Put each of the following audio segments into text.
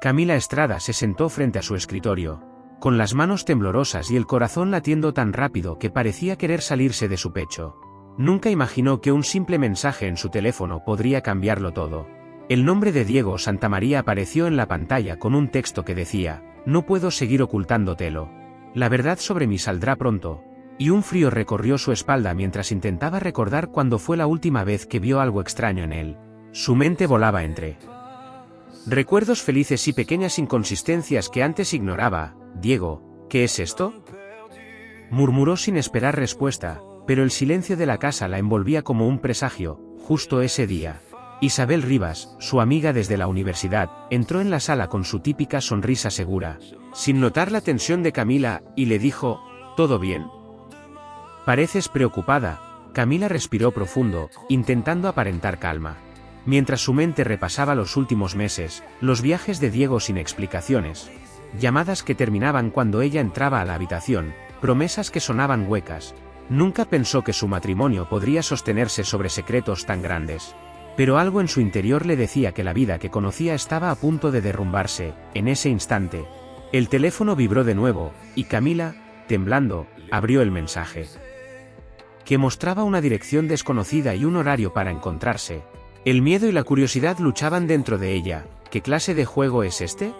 Camila Estrada se sentó frente a su escritorio, con las manos temblorosas y el corazón latiendo tan rápido que parecía querer salirse de su pecho. Nunca imaginó que un simple mensaje en su teléfono podría cambiarlo todo. El nombre de Diego Santamaría apareció en la pantalla con un texto que decía: "No puedo seguir ocultándotelo. La verdad sobre mí saldrá pronto", y un frío recorrió su espalda mientras intentaba recordar cuándo fue la última vez que vio algo extraño en él. Su mente volaba entre recuerdos felices y pequeñas inconsistencias que antes ignoraba. «Diego, ¿qué es esto?», murmuró sin esperar respuesta, pero el silencio de la casa la envolvía como un presagio. Justo ese día, Isabel Rivas, su amiga desde la universidad, entró en la sala con su típica sonrisa segura, sin notar la tensión de Camila, y le dijo: «¿Todo bien? Pareces preocupada». Camila respiró profundo, intentando aparentar calma. Mientras su mente repasaba los últimos meses, los viajes de Diego sin explicaciones, llamadas que terminaban cuando ella entraba a la habitación, promesas que sonaban huecas. Nunca pensó que su matrimonio podría sostenerse sobre secretos tan grandes. Pero algo en su interior le decía que la vida que conocía estaba a punto de derrumbarse. En ese instante, el teléfono vibró de nuevo, y Camila, temblando, abrió el mensaje, que mostraba una dirección desconocida y un horario para encontrarse. El miedo y la curiosidad luchaban dentro de ella. ¿Qué clase de juego es este?,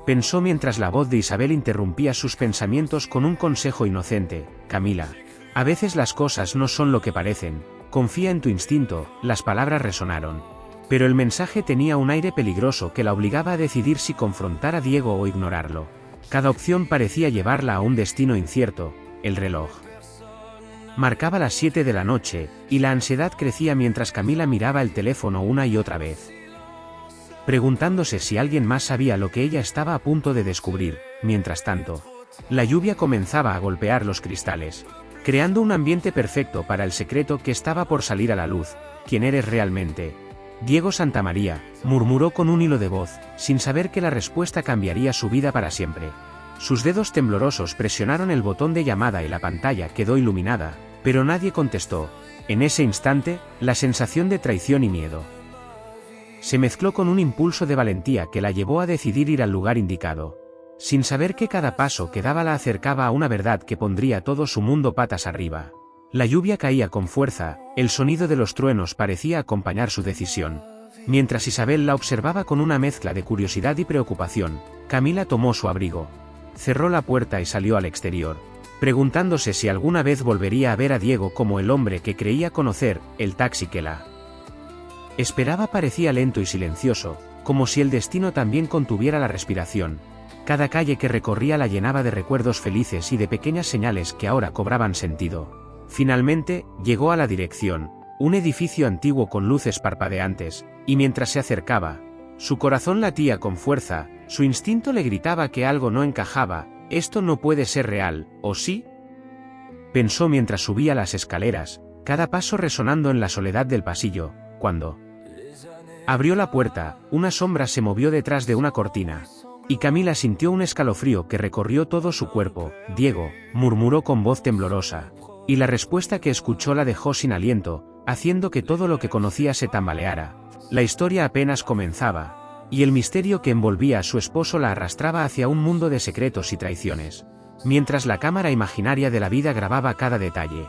pensó mientras la voz de Isabel interrumpía sus pensamientos con un consejo inocente. «Camila, a veces las cosas no son lo que parecen. Confía en tu instinto». Las palabras resonaron, pero el mensaje tenía un aire peligroso que la obligaba a decidir si confrontar a Diego o ignorarlo. Cada opción parecía llevarla a un destino incierto. El reloj marcaba las 7 de la noche, y la ansiedad crecía mientras Camila miraba el teléfono una y otra vez, preguntándose si alguien más sabía lo que ella estaba a punto de descubrir. Mientras tanto, la lluvia comenzaba a golpear los cristales, creando un ambiente perfecto para el secreto que estaba por salir a la luz. «¿Quién eres realmente?», Diego Santamaría, murmuró con un hilo de voz, sin saber que la respuesta cambiaría su vida para siempre. Sus dedos temblorosos presionaron el botón de llamada y la pantalla quedó iluminada, pero nadie contestó. En ese instante, la sensación de traición y miedo se mezcló con un impulso de valentía que la llevó a decidir ir al lugar indicado, sin saber que cada paso que daba la acercaba a una verdad que pondría todo su mundo patas arriba. La lluvia caía con fuerza, el sonido de los truenos parecía acompañar su decisión. Mientras Isabel la observaba con una mezcla de curiosidad y preocupación, Camila tomó su abrigo, cerró la puerta y salió al exterior, preguntándose si alguna vez volvería a ver a Diego como el hombre que creía conocer. El taxi que la esperaba parecía lento y silencioso, como si el destino también contuviera la respiración. Cada calle que recorría la llenaba de recuerdos felices y de pequeñas señales que ahora cobraban sentido. Finalmente, llegó a la dirección, un edificio antiguo con luces parpadeantes, y mientras se acercaba, su corazón latía con fuerza. Su instinto le gritaba que algo no encajaba. «Esto no puede ser real, ¿o sí?», pensó mientras subía las escaleras, cada paso resonando en la soledad del pasillo. Cuando abrió la puerta, una sombra se movió detrás de una cortina, y Camila sintió un escalofrío que recorrió todo su cuerpo. «Diego», murmuró con voz temblorosa, y la respuesta que escuchó la dejó sin aliento, haciendo que todo lo que conocía se tambaleara. La historia apenas comenzaba, y el misterio que envolvía a su esposo la arrastraba hacia un mundo de secretos y traiciones, mientras la cámara imaginaria de la vida grababa cada detalle.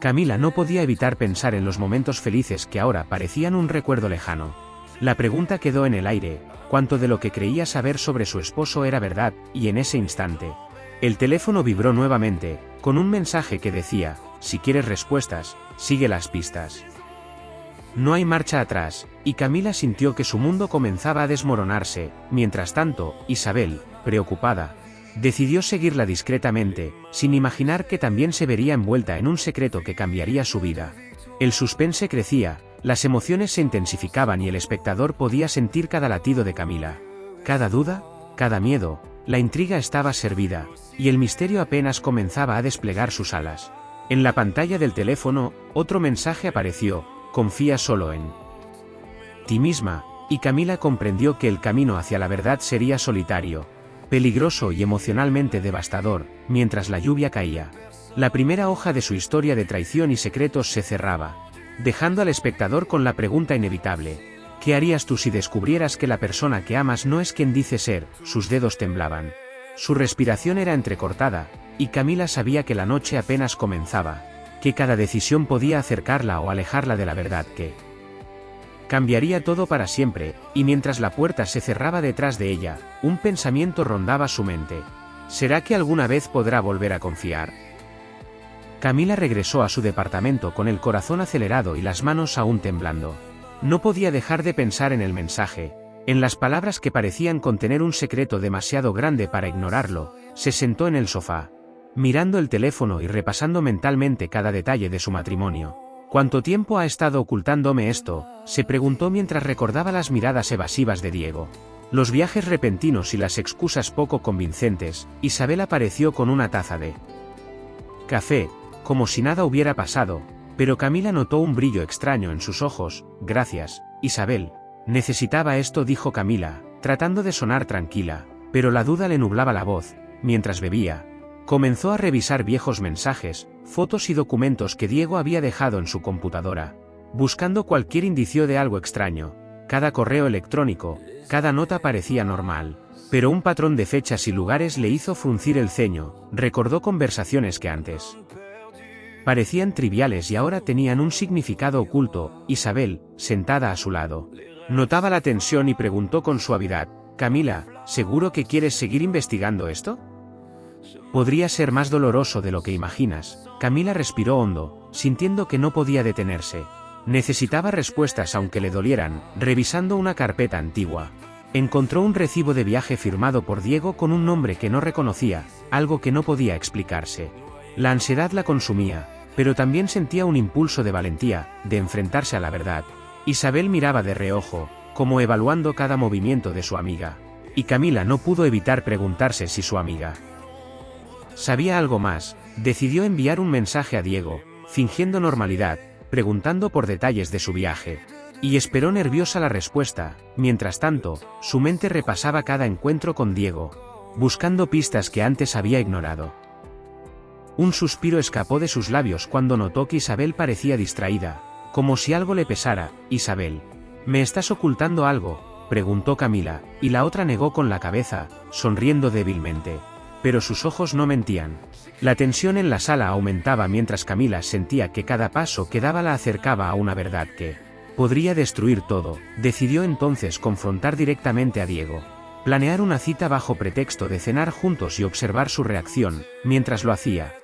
Camila no podía evitar pensar en los momentos felices que ahora parecían un recuerdo lejano. La pregunta quedó en el aire: ¿cuánto de lo que creía saber sobre su esposo era verdad? Y en ese instante, el teléfono vibró nuevamente, con un mensaje que decía: «Si quieres respuestas, sigue las pistas». No hay marcha atrás, y Camila sintió que su mundo comenzaba a desmoronarse. Mientras tanto, Isabel, preocupada, decidió seguirla discretamente, sin imaginar que también se vería envuelta en un secreto que cambiaría su vida. El suspense crecía, las emociones se intensificaban y el espectador podía sentir cada latido de Camila. Cada duda, cada miedo. La intriga estaba servida, y el misterio apenas comenzaba a desplegar sus alas. En la pantalla del teléfono, otro mensaje apareció: «Confía solo en ti misma», y Camila comprendió que el camino hacia la verdad sería solitario, peligroso y emocionalmente devastador. Mientras la lluvia caía, la primera hoja de su historia de traición y secretos se cerraba, dejando al espectador con la pregunta inevitable: ¿Qué harías tú si descubrieras que la persona que amas no es quien dice ser? Sus dedos temblaban. Su respiración era entrecortada, y Camila sabía que la noche apenas comenzaba, que cada decisión podía acercarla o alejarla de la verdad que cambiaría todo para siempre, y mientras la puerta se cerraba detrás de ella, un pensamiento rondaba su mente. ¿Será que alguna vez podrá volver a confiar? Camila regresó a su departamento con el corazón acelerado y las manos aún temblando. No podía dejar de pensar en el mensaje, en las palabras que parecían contener un secreto demasiado grande para ignorarlo. Se sentó en el sofá, mirando el teléfono y repasando mentalmente cada detalle de su matrimonio. ¿Cuánto tiempo ha estado ocultándome esto?, se preguntó mientras recordaba las miradas evasivas de Diego, los viajes repentinos y las excusas poco convincentes. Isabel apareció con una taza de café, como si nada hubiera pasado, pero Camila notó un brillo extraño en sus ojos. Gracias, Isabel. Necesitaba esto, dijo Camila, tratando de sonar tranquila, pero la duda le nublaba la voz. Mientras bebía, comenzó a revisar viejos mensajes, fotos y documentos que Diego había dejado en su computadora, buscando cualquier indicio de algo extraño. Cada correo electrónico, cada nota parecía normal, pero un patrón de fechas y lugares le hizo fruncir el ceño. Recordó conversaciones que antes parecían triviales y ahora tenían un significado oculto. Isabel, sentada a su lado, notaba la tensión y preguntó con suavidad: Camila, ¿seguro que quieres seguir investigando esto? Podría ser más doloroso de lo que imaginas. Camila respiró hondo, sintiendo que no podía detenerse. Necesitaba respuestas aunque le dolieran. Revisando una carpeta antigua, encontró un recibo de viaje firmado por Diego con un nombre que no reconocía, algo que no podía explicarse. La ansiedad la consumía, pero también sentía un impulso de valentía, de enfrentarse a la verdad. Isabel miraba de reojo, como evaluando cada movimiento de su amiga, y Camila no pudo evitar preguntarse si su amiga sabía algo más. Decidió enviar un mensaje a Diego, fingiendo normalidad, preguntando por detalles de su viaje, y esperó nerviosa la respuesta. Mientras tanto, su mente repasaba cada encuentro con Diego, buscando pistas que antes había ignorado. Un suspiro escapó de sus labios cuando notó que Isabel parecía distraída, como si algo le pesara. Isabel, ¿me estás ocultando algo?, preguntó Camila, y la otra negó con la cabeza, sonriendo débilmente. Pero sus ojos no mentían. La tensión en la sala aumentaba mientras Camila sentía que cada paso que daba la acercaba a una verdad que podría destruir todo. Decidió entonces confrontar directamente a Diego, planear una cita bajo pretexto de cenar juntos y observar su reacción. Mientras lo hacía,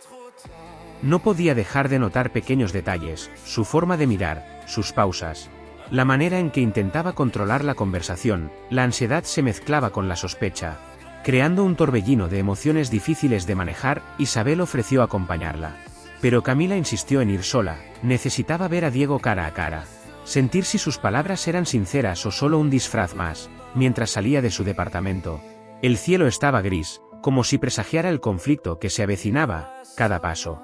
no podía dejar de notar pequeños detalles: su forma de mirar, sus pausas, la manera en que intentaba controlar la conversación. La ansiedad se mezclaba con la sospecha, creando un torbellino de emociones difíciles de manejar. Isabel ofreció acompañarla, pero Camila insistió en ir sola. Necesitaba ver a Diego cara a cara, sentir si sus palabras eran sinceras o solo un disfraz más. Mientras salía de su departamento, el cielo estaba gris, como si presagiara el conflicto que se avecinaba. Cada paso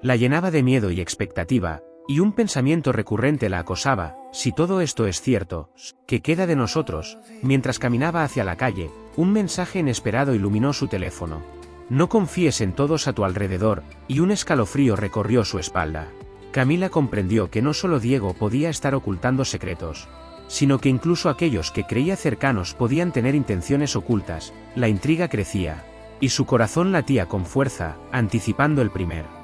la llenaba de miedo y expectativa, y un pensamiento recurrente la acosaba: si todo esto es cierto, ¿qué queda de nosotros? Mientras caminaba hacia la calle, un mensaje inesperado iluminó su teléfono. No confíes en todos a tu alrededor, y un escalofrío recorrió su espalda. Camila comprendió que no solo Diego podía estar ocultando secretos, sino que incluso aquellos que creía cercanos podían tener intenciones ocultas. La intriga crecía, y su corazón latía con fuerza, anticipando el primer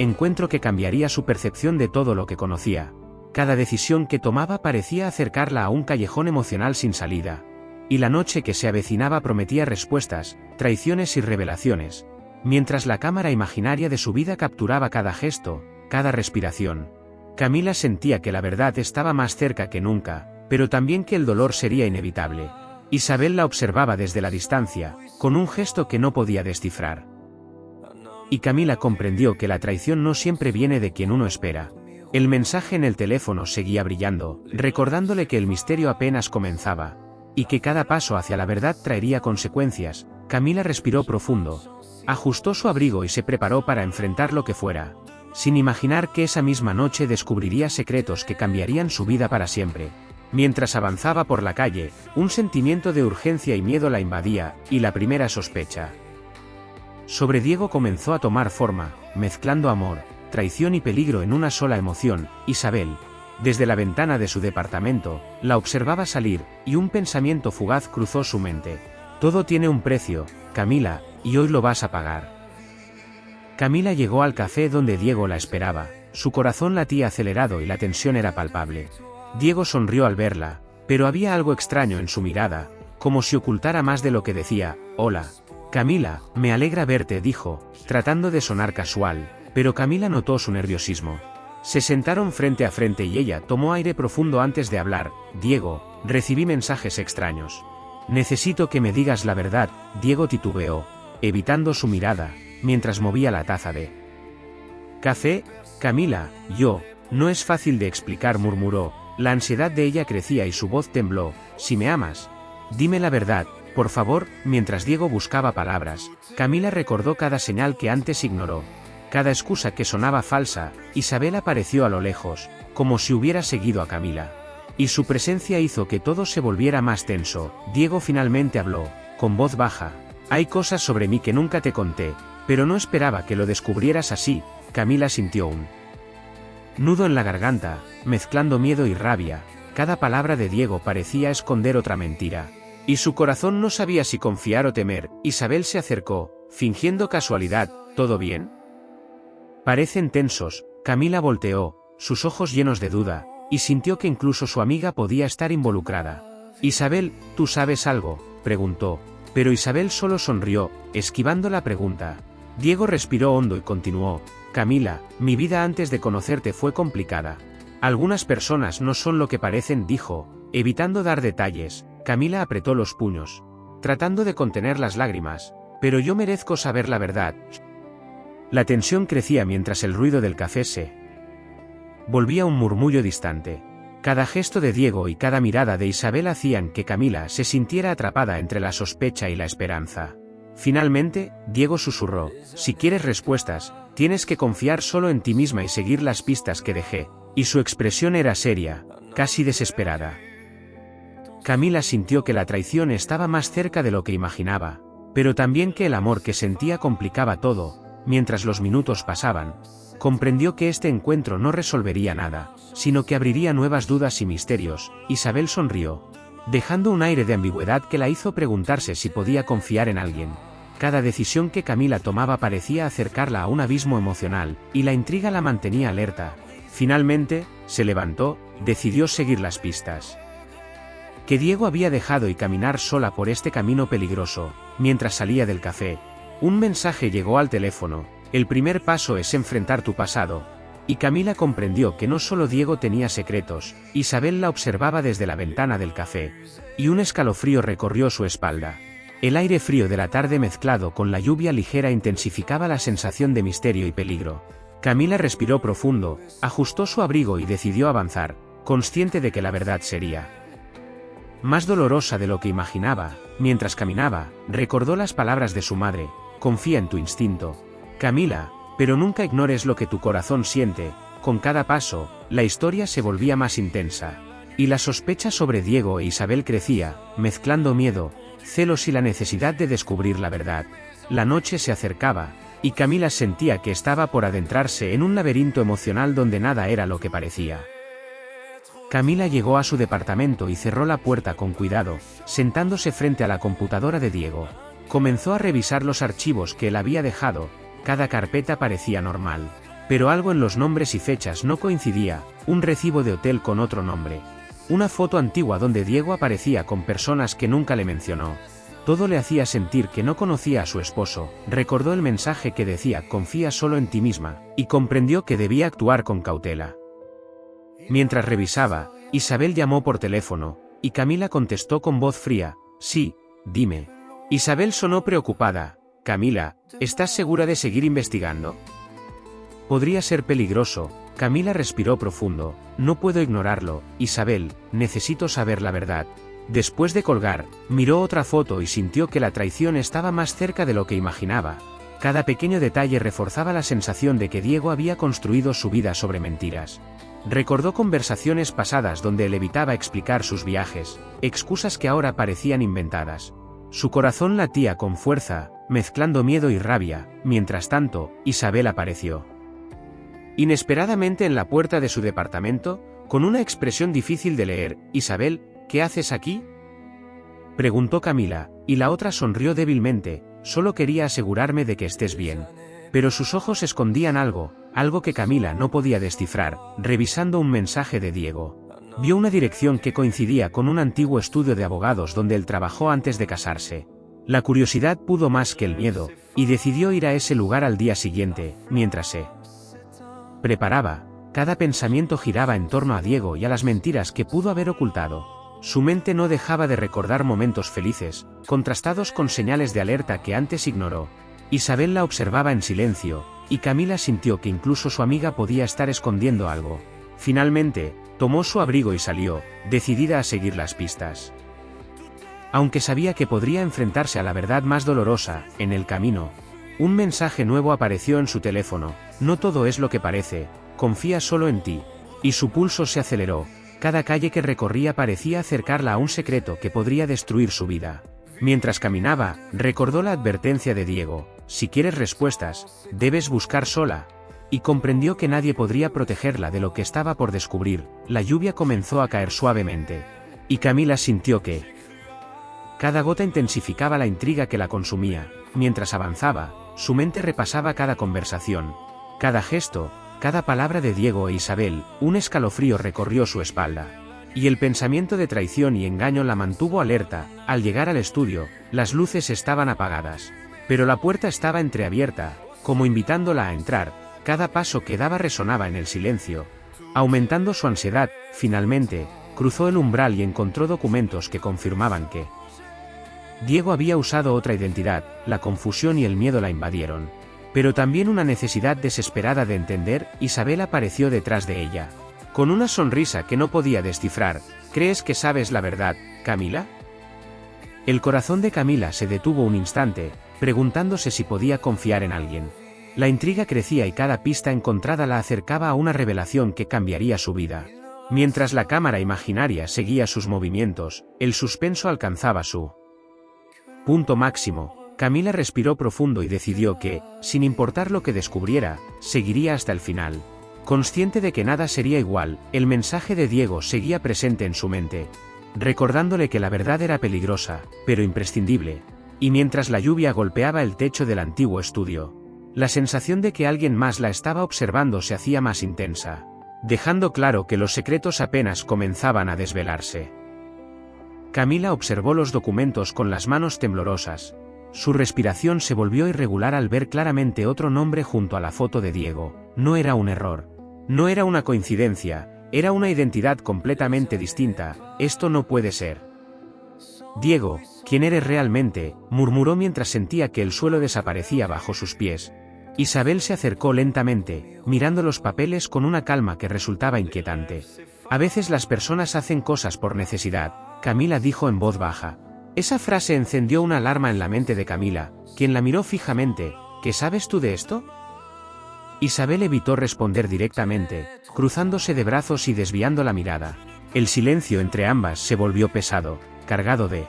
encuentro que cambiaría su percepción de todo lo que conocía. Cada decisión que tomaba parecía acercarla a un callejón emocional sin salida, y la noche que se avecinaba prometía respuestas, traiciones y revelaciones. Mientras la cámara imaginaria de su vida capturaba cada gesto, cada respiración, Camila sentía que la verdad estaba más cerca que nunca, pero también que el dolor sería inevitable. Isabel la observaba desde la distancia, con un gesto que no podía descifrar. Y Camila comprendió que la traición no siempre viene de quien uno espera. El mensaje en el teléfono seguía brillando, recordándole que el misterio apenas comenzaba, y que cada paso hacia la verdad traería consecuencias. Camila respiró profundo, ajustó su abrigo y se preparó para enfrentar lo que fuera, sin imaginar que esa misma noche descubriría secretos que cambiarían su vida para siempre. Mientras avanzaba por la calle, un sentimiento de urgencia y miedo la invadía, y la primera sospecha sobre Diego comenzó a tomar forma, mezclando amor, traición y peligro en una sola emoción. Isabel, Desde la ventana de su departamento, la observaba salir, y un pensamiento fugaz cruzó su mente. Todo tiene un precio, Camila, y hoy lo vas a pagar. Camila llegó al café donde Diego la esperaba, su corazón latía acelerado y la tensión era palpable. Diego sonrió al verla, pero había algo extraño en su mirada, como si ocultara más de lo que decía. Hola. Camila, me alegra verte, dijo, tratando de sonar casual, pero Camila notó su nerviosismo. Se sentaron frente a frente y ella tomó aire profundo antes de hablar. Diego, recibí mensajes extraños. Necesito que me digas la verdad, Diego titubeó, evitando su mirada, mientras movía la taza de café. Camila, no es fácil de explicar, murmuró, la ansiedad de ella crecía y su voz tembló. Si me amas, dime la verdad, por favor. Mientras Diego buscaba palabras, Camila recordó cada señal que antes ignoró. Cada excusa que sonaba falsa. Isabel apareció a lo lejos, como si hubiera seguido a Camila. Y su presencia hizo que todo se volviera más tenso. Diego finalmente habló, con voz baja. Hay cosas sobre mí que nunca te conté, pero no esperaba que lo descubrieras así. Camila sintió un nudo en la garganta, mezclando miedo y rabia. Cada palabra de Diego parecía esconder otra mentira. Y su corazón no sabía si confiar o temer. Isabel se acercó, fingiendo casualidad. ¿Todo bien? Parecen tensos. Camila volteó, sus ojos llenos de duda, y sintió que incluso su amiga podía estar involucrada. Isabel, ¿tú sabes algo?, preguntó, pero Isabel solo sonrió, esquivando la pregunta. Diego respiró hondo y continuó. Camila, mi vida antes de conocerte fue complicada. Algunas personas no son lo que parecen, dijo, evitando dar detalles. Camila apretó los puños, tratando de contener las lágrimas. Pero yo merezco saber la verdad. La tensión crecía mientras el ruido del café se volvía un murmullo distante. Cada gesto de Diego y cada mirada de Isabel hacían que Camila se sintiera atrapada entre la sospecha y la esperanza. Finalmente, Diego susurró, si quieres respuestas, tienes que confiar solo en ti misma y seguir las pistas que dejé. Y su expresión era seria, casi desesperada. Camila sintió que la traición estaba más cerca de lo que imaginaba, pero también que el amor que sentía complicaba todo. Mientras los minutos pasaban, comprendió que este encuentro no resolvería nada, sino que abriría nuevas dudas y misterios. Isabel sonrió, dejando un aire de ambigüedad que la hizo preguntarse si podía confiar en alguien. Cada decisión que Camila tomaba parecía acercarla a un abismo emocional, y la intriga la mantenía alerta. Finalmente, se levantó, decidió seguir las pistas que Diego había dejado y caminar sola por este camino peligroso. Mientras salía del café, un mensaje llegó al teléfono. El primer paso es enfrentar tu pasado. Y Camila comprendió que no solo Diego tenía secretos. Isabel la observaba desde la ventana del café, y un escalofrío recorrió su espalda. El aire frío de la tarde mezclado con la lluvia ligera intensificaba la sensación de misterio y peligro. Camila respiró profundo, ajustó su abrigo y decidió avanzar, consciente de que la verdad sería más dolorosa de lo que imaginaba. Mientras caminaba, recordó las palabras de su madre, confía en tu instinto, Camila, pero nunca ignores lo que tu corazón siente. Con cada paso, la historia se volvía más intensa, y la sospecha sobre Diego e Isabel crecía, mezclando miedo, celos y la necesidad de descubrir la verdad. La noche se acercaba, y Camila sentía que estaba por adentrarse en un laberinto emocional donde nada era lo que parecía. Camila llegó a su departamento y cerró la puerta con cuidado, sentándose frente a la computadora de Diego. Comenzó a revisar los archivos que él había dejado. Cada carpeta parecía normal, pero algo en los nombres y fechas no coincidía. Un recibo de hotel con otro nombre, una foto antigua donde Diego aparecía con personas que nunca le mencionó. Todo le hacía sentir que no conocía a su esposo. Recordó el mensaje que decía confía solo en ti misma, y comprendió que debía actuar con cautela. Mientras revisaba, Isabel llamó por teléfono, y Camila contestó con voz fría, sí, dime. Isabel sonó preocupada. Camila, ¿estás segura de seguir investigando? Podría ser peligroso. Camila respiró profundo. No puedo ignorarlo. Isabel, necesito saber la verdad. Después de colgar, miró otra foto y sintió que la traición estaba más cerca de lo que imaginaba. Cada pequeño detalle reforzaba la sensación de que Diego había construido su vida sobre mentiras. Recordó conversaciones pasadas donde él evitaba explicar sus viajes, excusas que ahora parecían inventadas. Su corazón latía con fuerza, mezclando miedo y rabia. Mientras tanto, Isabel apareció inesperadamente en la puerta de su departamento, Con una expresión difícil de leer. «Isabel, ¿qué haces aquí?», preguntó Camila, y la otra sonrió débilmente. «Solo quería asegurarme de que estés bien». Pero sus ojos escondían algo que Camila no podía descifrar. Revisando un mensaje de Diego, vio una dirección que coincidía con un antiguo estudio de abogados donde él trabajó antes de casarse. La curiosidad pudo más que el miedo, y decidió ir a ese lugar al día siguiente. Mientras se preparaba, cada pensamiento giraba en torno a Diego y a las mentiras que pudo haber ocultado. Su mente no dejaba de recordar momentos felices, contrastados con señales de alerta que antes ignoró. Isabel la observaba en silencio, y Camila sintió que incluso su amiga podía estar escondiendo algo. Finalmente, tomó su abrigo y salió, decidida a seguir las pistas. Aunque sabía que podría enfrentarse a la verdad más dolorosa, en el camino, un mensaje nuevo apareció en su teléfono. «No todo es lo que parece, confía solo en ti». Y su pulso se aceleró. Cada calle que recorría parecía acercarla a un secreto que podría destruir su vida. Mientras caminaba, recordó la advertencia de Diego: «Si quieres respuestas, debes buscar sola». Y comprendió que nadie podría protegerla de lo que estaba por descubrir. La lluvia comenzó a caer suavemente. Y Camila sintió que cada gota intensificaba la intriga que la consumía. Mientras avanzaba, su mente repasaba cada conversación, cada gesto, cada palabra de Diego e Isabel. Un escalofrío recorrió su espalda. Y el pensamiento de traición y engaño la mantuvo alerta. Al llegar al estudio, las luces estaban apagadas, pero la puerta estaba entreabierta, como invitándola a entrar. Cada paso que daba resonaba en el silencio, aumentando su ansiedad. Finalmente, cruzó el umbral y encontró documentos que confirmaban que Diego había usado otra identidad. La confusión y el miedo la invadieron, pero también una necesidad desesperada de entender. Isabel apareció detrás de ella, con una sonrisa que no podía descifrar. «¿Crees que sabes la verdad, Camila?». El corazón de Camila se detuvo un instante, preguntándose si podía confiar en alguien. La intriga crecía y cada pista encontrada la acercaba a una revelación que cambiaría su vida. Mientras la cámara imaginaria seguía sus movimientos, el suspenso alcanzaba su punto máximo. Camila respiró profundo y decidió que, sin importar lo que descubriera, seguiría hasta el final. Consciente de que nada sería igual, el mensaje de Diego seguía presente en su mente, recordándole que la verdad era peligrosa, pero imprescindible. Y mientras la lluvia golpeaba el techo del antiguo estudio, la sensación de que alguien más la estaba observando se hacía más intensa, dejando claro que los secretos apenas comenzaban a desvelarse. Camila observó los documentos con las manos temblorosas. Su respiración se volvió irregular al ver claramente otro nombre junto a la foto de Diego. No era un error. No era una coincidencia, era una identidad completamente distinta. «Esto no puede ser». «Diego, ¿quién eres realmente?», murmuró mientras sentía que el suelo desaparecía bajo sus pies. Isabel se acercó lentamente, mirando los papeles con una calma que resultaba inquietante. «A veces las personas hacen cosas por necesidad», Camila dijo en voz baja. Esa frase encendió una alarma en la mente de Camila, quien la miró fijamente. «¿Qué sabes tú de esto?». Isabel evitó responder directamente, cruzándose de brazos y desviando la mirada. El silencio entre ambas se volvió pesado, cargado de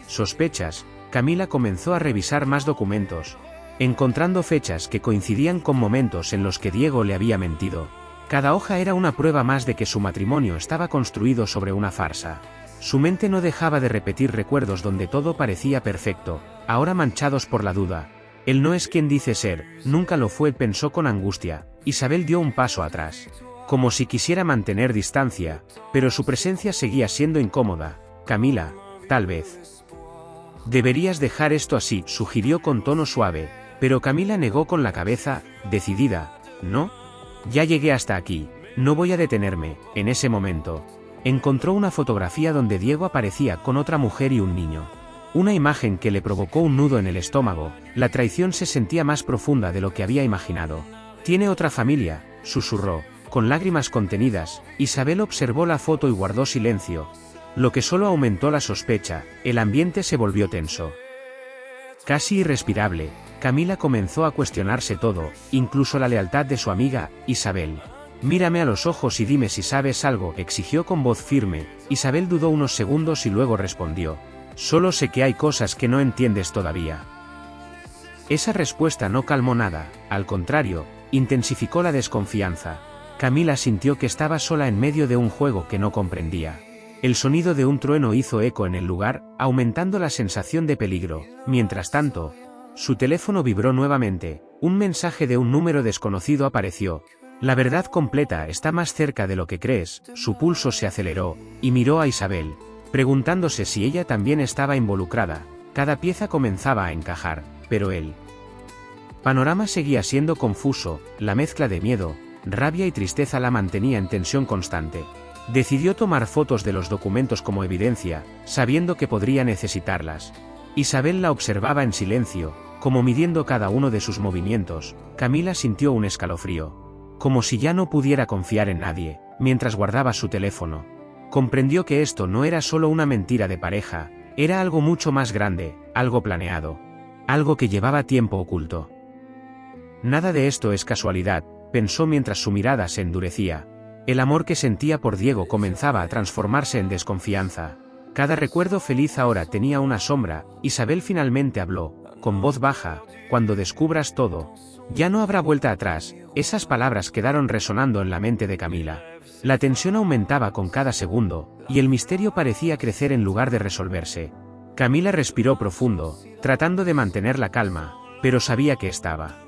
sospechas. Camila comenzó a revisar más documentos, encontrando fechas que coincidían con momentos en los que Diego le había mentido. Cada hoja era una prueba más de que su matrimonio estaba construido sobre una farsa. Su mente no dejaba de repetir recuerdos donde todo parecía perfecto, ahora manchados por la duda. «Él no es quien dice ser, nunca lo fue», pensó con angustia. Isabel dio un paso atrás, como si quisiera mantener distancia, pero su presencia seguía siendo incómoda. «Camila, tal vez deberías dejar esto así», sugirió con tono suave, pero Camila negó con la cabeza, decidida. «No. Ya llegué hasta aquí, no voy a detenerme». En ese momento, encontró una fotografía donde Diego aparecía con otra mujer y un niño. Una imagen que le provocó un nudo en el estómago. La traición se sentía más profunda de lo que había imaginado. «Tiene otra familia», susurró, con lágrimas contenidas. Isabel observó la foto y guardó silencio, lo que solo aumentó la sospecha. El ambiente se volvió tenso, casi irrespirable. Camila comenzó a cuestionarse todo, incluso la lealtad de su amiga, Isabel. «Mírame a los ojos y dime si sabes algo», exigió con voz firme. Isabel dudó unos segundos y luego respondió: «Solo sé que hay cosas que no entiendes todavía». Esa respuesta no calmó nada, al contrario, intensificó la desconfianza. Camila sintió que estaba sola en medio de un juego que no comprendía. El sonido de un trueno hizo eco en el lugar, aumentando la sensación de peligro. Mientras tanto, su teléfono vibró nuevamente. Un mensaje de un número desconocido apareció. La verdad completa está más cerca de lo que crees. Su pulso se aceleró, y miró a Isabel, preguntándose si ella también estaba involucrada. Cada pieza comenzaba a encajar, pero el panorama seguía siendo confuso. La mezcla de miedo, rabia y tristeza la mantenía en tensión constante. Decidió tomar fotos de los documentos como evidencia, sabiendo que podría necesitarlas. Isabel la observaba en silencio, como midiendo cada uno de sus movimientos. Camila sintió un escalofrío, como si ya no pudiera confiar en nadie, mientras guardaba su teléfono. Comprendió que esto no era solo una mentira de pareja, era algo mucho más grande, algo planeado, algo que llevaba tiempo oculto. Nada de esto es casualidad, pensó mientras su mirada se endurecía. El amor que sentía por Diego comenzaba a transformarse en desconfianza. Cada recuerdo feliz ahora tenía una sombra. Isabel finalmente habló, con voz baja: cuando descubras todo, ya no habrá vuelta atrás. Esas palabras quedaron resonando en la mente de Camila. La tensión aumentaba con cada segundo, y el misterio parecía crecer en lugar de resolverse. Camila respiró profundo, tratando de mantener la calma, pero sabía que estaba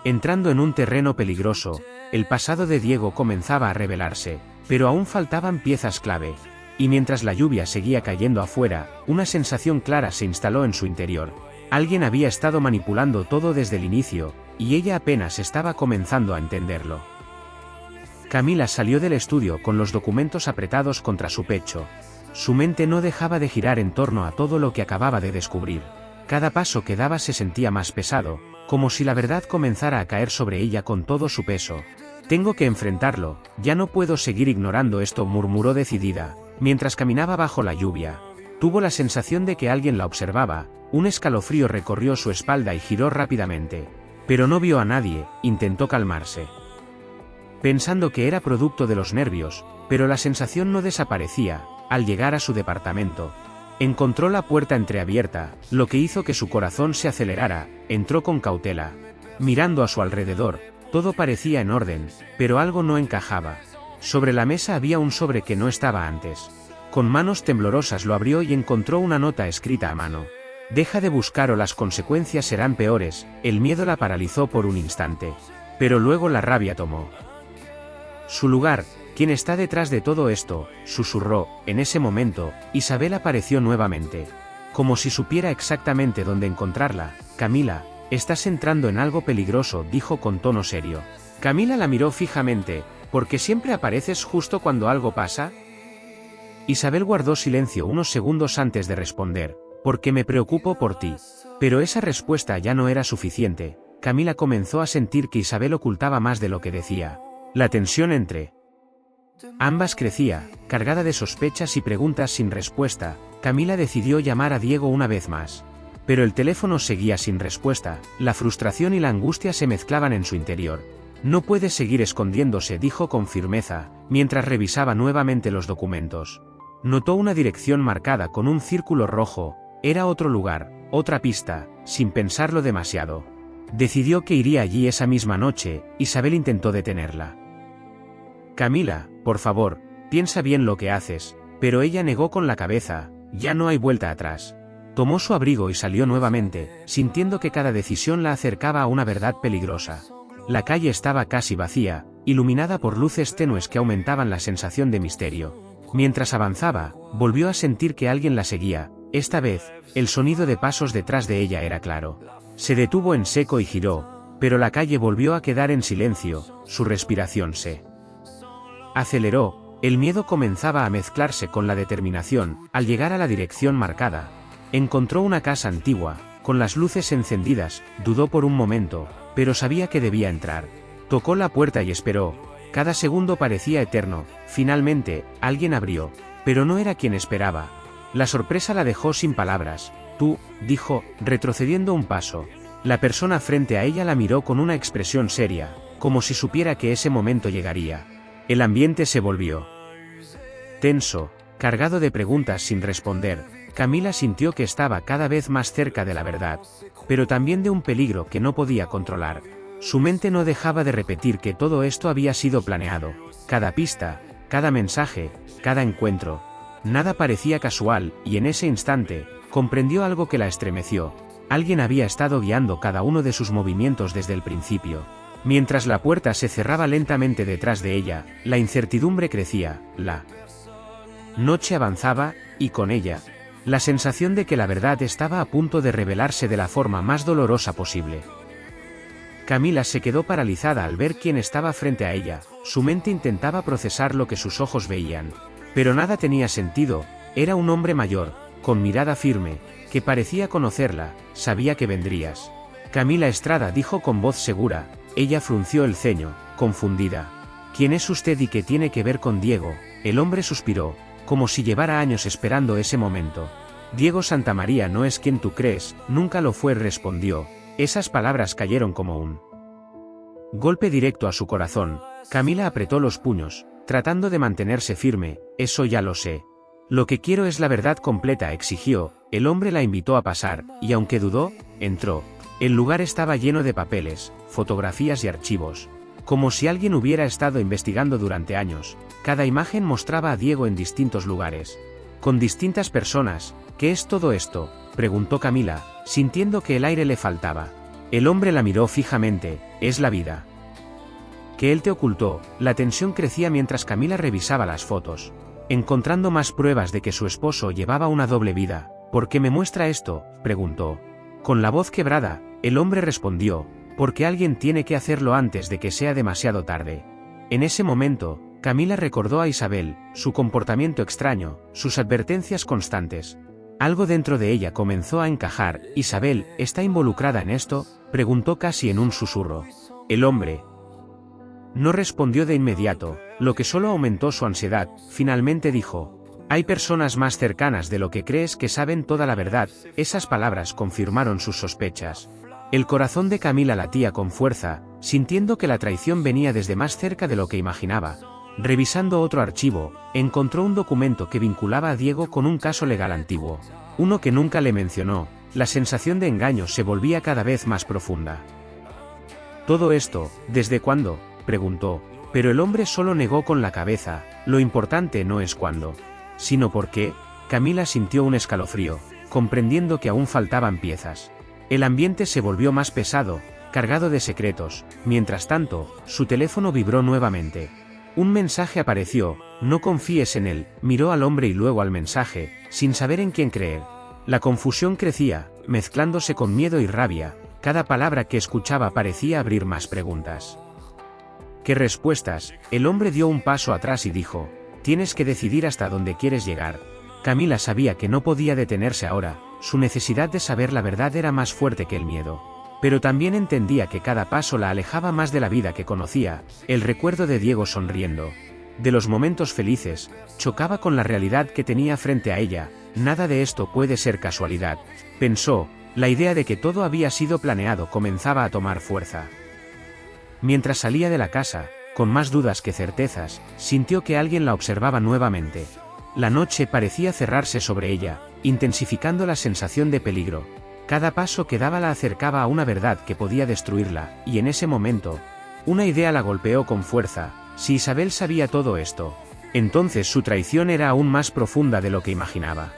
entrando en un terreno peligroso. El pasado de Diego comenzaba a revelarse, pero aún faltaban piezas clave. Y mientras la lluvia seguía cayendo afuera, una sensación clara se instaló en su interior. Alguien había estado manipulando todo desde el inicio, y ella apenas estaba comenzando a entenderlo. Camila salió del estudio con los documentos apretados contra su pecho. Su mente no dejaba de girar en torno a todo lo que acababa de descubrir. Cada paso que daba se sentía más pesado, como si la verdad comenzara a caer sobre ella con todo su peso. Tengo que enfrentarlo, ya no puedo seguir ignorando esto, murmuró decidida, mientras caminaba bajo la lluvia. Tuvo la sensación de que alguien la observaba, un escalofrío recorrió su espalda y giró rápidamente. Pero no vio a nadie, intentó calmarse, pensando que era producto de los nervios, pero la sensación no desaparecía. Al llegar a su departamento, encontró la puerta entreabierta, lo que hizo que su corazón se acelerara. Entró con cautela, mirando a su alrededor. Todo parecía en orden, pero algo no encajaba. Sobre la mesa había un sobre que no estaba antes. Con manos temblorosas lo abrió y encontró una nota escrita a mano. Deja de buscar o las consecuencias serán peores. El miedo la paralizó por un instante, pero luego la rabia tomó su lugar. ¿Quién está detrás de todo esto?, susurró. En ese momento, Isabel apareció nuevamente, como si supiera exactamente dónde encontrarla. Camila, estás entrando en algo peligroso, dijo con tono serio. Camila la miró fijamente. ¿Por qué siempre apareces justo cuando algo pasa? Isabel guardó silencio unos segundos antes de responder. Porque me preocupo por ti. Pero esa respuesta ya no era suficiente. Camila comenzó a sentir que Isabel ocultaba más de lo que decía. La tensión entre ambas crecía, cargada de sospechas y preguntas sin respuesta. Camila decidió llamar a Diego una vez más. Pero el teléfono seguía sin respuesta. La frustración y la angustia se mezclaban en su interior. No puedes seguir escondiéndose, dijo con firmeza, mientras revisaba nuevamente los documentos. Notó una dirección marcada con un círculo rojo. Era otro lugar, otra pista. Sin pensarlo demasiado, decidió que iría allí esa misma noche. Isabel intentó detenerla. Camila, por favor, piensa bien lo que haces. Pero ella negó con la cabeza. Ya no hay vuelta atrás. Tomó su abrigo y salió nuevamente, sintiendo que cada decisión la acercaba a una verdad peligrosa. La calle estaba casi vacía, iluminada por luces tenues que aumentaban la sensación de misterio. Mientras avanzaba, volvió a sentir que alguien la seguía. Esta vez, el sonido de pasos detrás de ella era claro. Se detuvo en seco y giró, pero la calle volvió a quedar en silencio. Su respiración se aceleró. El miedo comenzaba a mezclarse con la determinación. Al llegar a la dirección marcada, encontró una casa antigua, con las luces encendidas. Dudó por un momento, pero sabía que debía entrar. Tocó la puerta y esperó. Cada segundo parecía eterno. Finalmente, alguien abrió, pero no era quien esperaba. La sorpresa la dejó sin palabras. Tú, dijo, retrocediendo un paso. La persona frente a ella la miró con una expresión seria, como si supiera que ese momento llegaría. El ambiente se volvió tenso, cargado de preguntas sin responder. Camila sintió que estaba cada vez más cerca de la verdad, pero también de un peligro que no podía controlar. Su mente no dejaba de repetir que todo esto había sido planeado. Cada pista, cada mensaje, cada encuentro. Nada parecía casual, y en ese instante, comprendió algo que la estremeció. Alguien había estado guiando cada uno de sus movimientos desde el principio. Mientras la puerta se cerraba lentamente detrás de ella, la incertidumbre crecía, la noche avanzaba, y con ella, la sensación de que la verdad estaba a punto de revelarse de la forma más dolorosa posible. Camila se quedó paralizada al ver quién estaba frente a ella. Su mente intentaba procesar lo que sus ojos veían. Pero nada tenía sentido. Era un hombre mayor, con mirada firme, que parecía conocerla. Sabía que vendrías. Camila Estrada dijo con voz segura. Ella frunció el ceño, confundida. ¿Quién es usted y qué tiene que ver con Diego? El hombre suspiró, como si llevara años esperando ese momento. Diego Santamaría no es quien tú crees, nunca lo fue, respondió. Esas palabras cayeron como un golpe directo a su corazón. Camila apretó los puños, tratando de mantenerse firme. Eso ya lo sé. Lo que quiero es la verdad completa, exigió. El hombre la invitó a pasar, y aunque dudó, entró. El lugar estaba lleno de papeles, fotografías y archivos. Como si alguien hubiera estado investigando durante años. Cada imagen mostraba a Diego en distintos lugares. Con distintas personas. ¿Qué es todo esto?, preguntó Camila, sintiendo que el aire le faltaba. El hombre la miró fijamente. Es la vida que él te ocultó. La tensión crecía mientras Camila revisaba las fotos, encontrando más pruebas de que su esposo llevaba una doble vida. ¿Por qué me muestra esto?, preguntó. Con la voz quebrada, el hombre respondió, porque alguien tiene que hacerlo antes de que sea demasiado tarde. En ese momento, Camila recordó a Isabel, su comportamiento extraño, sus advertencias constantes. Algo dentro de ella comenzó a encajar. ¿Isabel está involucrada en esto?, preguntó casi en un susurro. El hombre no respondió de inmediato, lo que solo aumentó su ansiedad. Finalmente dijo, hay personas más cercanas de lo que crees que saben toda la verdad. Esas palabras confirmaron sus sospechas. El corazón de Camila latía con fuerza, sintiendo que la traición venía desde más cerca de lo que imaginaba. Revisando otro archivo, encontró un documento que vinculaba a Diego con un caso legal antiguo. Uno que nunca le mencionó. La sensación de engaño se volvía cada vez más profunda. ¿Todo esto, desde cuándo?, preguntó, pero el hombre solo negó con la cabeza. Lo importante no es cuándo, sino por qué. Camila sintió un escalofrío, comprendiendo que aún faltaban piezas. El ambiente se volvió más pesado, cargado de secretos. Mientras tanto, su teléfono vibró nuevamente. Un mensaje apareció. No confíes en él. Miró al hombre y luego al mensaje, sin saber en quién creer. La confusión crecía, mezclándose con miedo y rabia. Cada palabra que escuchaba parecía abrir más preguntas ¿qué respuestas? El hombre dio un paso atrás y dijo, tienes que decidir hasta dónde quieres llegar. Camila sabía que no podía detenerse ahora. Su necesidad de saber la verdad era más fuerte que el miedo. Pero también entendía que cada paso la alejaba más de la vida que conocía. El recuerdo de Diego sonriendo, de los momentos felices, chocaba con la realidad que tenía frente a ella. Nada de esto puede ser casualidad, pensó. La idea de que todo había sido planeado comenzaba a tomar fuerza. Mientras salía de la casa, con más dudas que certezas, sintió que alguien la observaba nuevamente. La noche parecía cerrarse sobre ella, intensificando la sensación de peligro. Cada paso que daba la acercaba a una verdad que podía destruirla, y en ese momento, una idea la golpeó con fuerza. Si Isabel sabía todo esto, entonces su traición era aún más profunda de lo que imaginaba.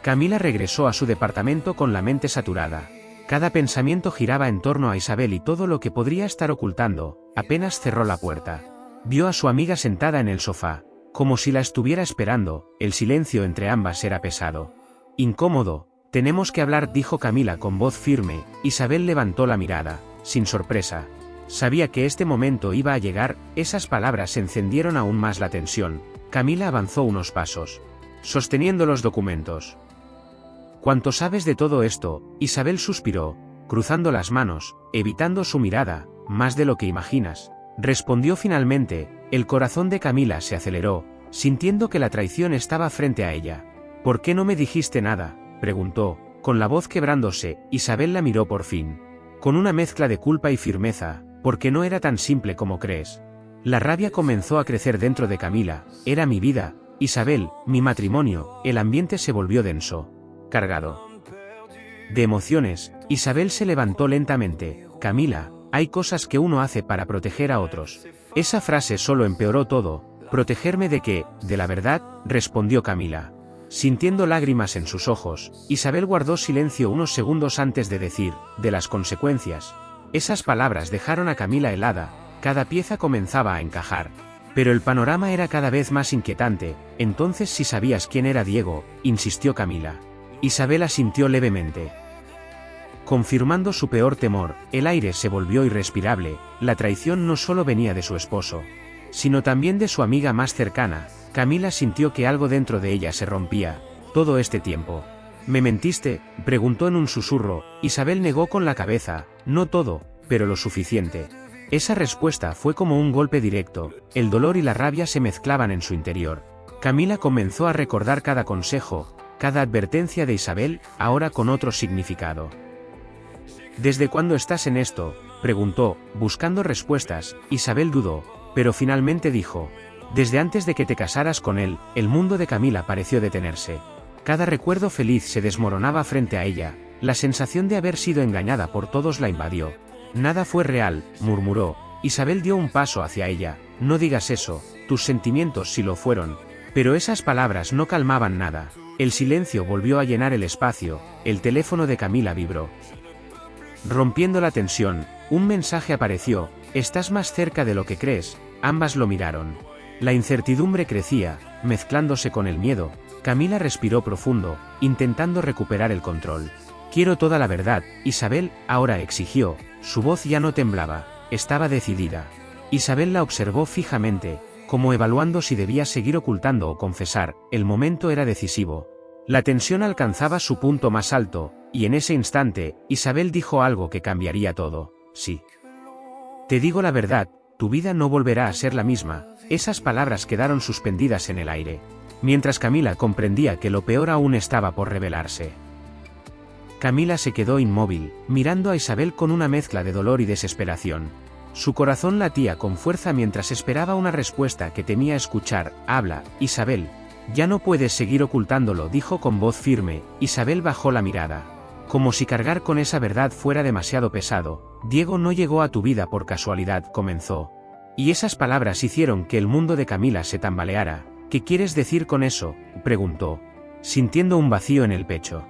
Camila regresó a su departamento con la mente saturada. Cada pensamiento giraba en torno a Isabel y todo lo que podría estar ocultando. Apenas cerró la puerta, vio a su amiga sentada en el sofá, como si la estuviera esperando. El silencio entre ambas era pesado, incómodo. Tenemos que hablar, dijo Camila con voz firme. Isabel levantó la mirada, sin sorpresa. Sabía que este momento iba a llegar. Esas palabras encendieron aún más la tensión. Camila avanzó unos pasos, sosteniendo los documentos. ¿Cuánto sabes de todo esto? Isabel suspiró, cruzando las manos, evitando su mirada. Más de lo que imaginas, respondió finalmente. El corazón de Camila se aceleró, sintiendo que la traición estaba frente a ella. ¿Por qué no me dijiste nada?, preguntó, con la voz quebrándose. Isabel la miró por fin, con una mezcla de culpa y firmeza. Porque no era tan simple como crees. La rabia comenzó a crecer dentro de Camila. Era mi vida, Isabel, mi matrimonio. El ambiente se volvió denso, cargado de emociones. Isabel se levantó lentamente. Camila, Hay cosas que uno hace para proteger a otros. Esa frase solo empeoró todo. ¿Protegerme de qué? De la verdad, respondió Camila. Sintiendo lágrimas en sus ojos, Isabel guardó silencio unos segundos antes de decir, de las consecuencias. Esas palabras dejaron a Camila helada, cada pieza comenzaba a encajar. Pero el panorama era cada vez más inquietante. Entonces, si sabías quién era Diego, insistió Camila. Isabel asintió levemente. Confirmando su peor temor, el aire se volvió irrespirable. La traición no solo venía de su esposo, sino también de su amiga más cercana. Camila sintió que algo dentro de ella se rompía. Todo este tiempo. ¿Me mentiste?, preguntó en un susurro. Isabel negó con la cabeza. No todo, pero lo suficiente. Esa respuesta fue como un golpe directo. El dolor y la rabia se mezclaban en su interior. Camila comenzó a recordar cada consejo, cada advertencia de Isabel, ahora con otro significado. ¿Desde cuándo estás en esto?, preguntó, buscando respuestas. Isabel dudó, pero finalmente dijo: desde antes de que te casaras con él. El mundo de Camila pareció detenerse. Cada recuerdo feliz se desmoronaba frente a ella. La sensación de haber sido engañada por todos la invadió. Nada fue real, murmuró. Isabel dio un paso hacia ella. No digas eso, tus sentimientos sí lo fueron. Pero esas palabras no calmaban nada. El silencio volvió a llenar el espacio. El teléfono de Camila vibró. Rompiendo la tensión, un mensaje apareció: estás más cerca de lo que crees. Ambas lo miraron. La incertidumbre crecía, mezclándose con el miedo. Camila respiró profundo, intentando recuperar el control. Quiero toda la verdad, Isabel, ahora exigió. Su voz ya no temblaba, estaba decidida. Isabel la observó fijamente, como evaluando si debía seguir ocultando o confesar. El momento era decisivo. La tensión alcanzaba su punto más alto, y en ese instante, Isabel dijo algo que cambiaría todo. Sí. Te digo la verdad, tu vida no volverá a ser la misma. Esas palabras quedaron suspendidas en el aire, mientras Camila comprendía que lo peor aún estaba por revelarse. Camila se quedó inmóvil, mirando a Isabel con una mezcla de dolor y desesperación. Su corazón latía con fuerza mientras esperaba una respuesta que temía escuchar. Habla, Isabel. Ya no puedes seguir ocultándolo, dijo con voz firme. Isabel bajó la mirada, como si cargar con esa verdad fuera demasiado pesado. Diego no llegó a tu vida por casualidad, comenzó. Y esas palabras hicieron que el mundo de Camila se tambaleara. ¿Qué quieres decir con eso?, preguntó, sintiendo un vacío en el pecho.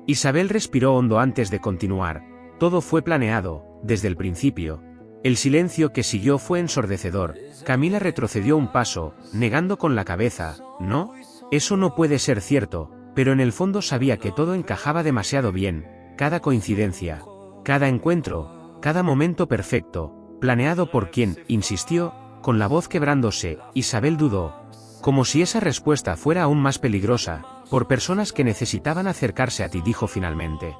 Isabel respiró hondo antes de continuar. Todo fue planeado, desde el principio. El silencio que siguió fue ensordecedor. Camila retrocedió un paso, negando con la cabeza. No, eso no puede ser cierto, pero en el fondo sabía que todo encajaba demasiado bien. Cada coincidencia, cada encuentro, cada momento perfecto. ¿Planeado por quién?, insistió, con la voz quebrándose. Isabel dudó, como si esa respuesta fuera aún más peligrosa. Por personas que necesitaban acercarse a ti, dijo finalmente.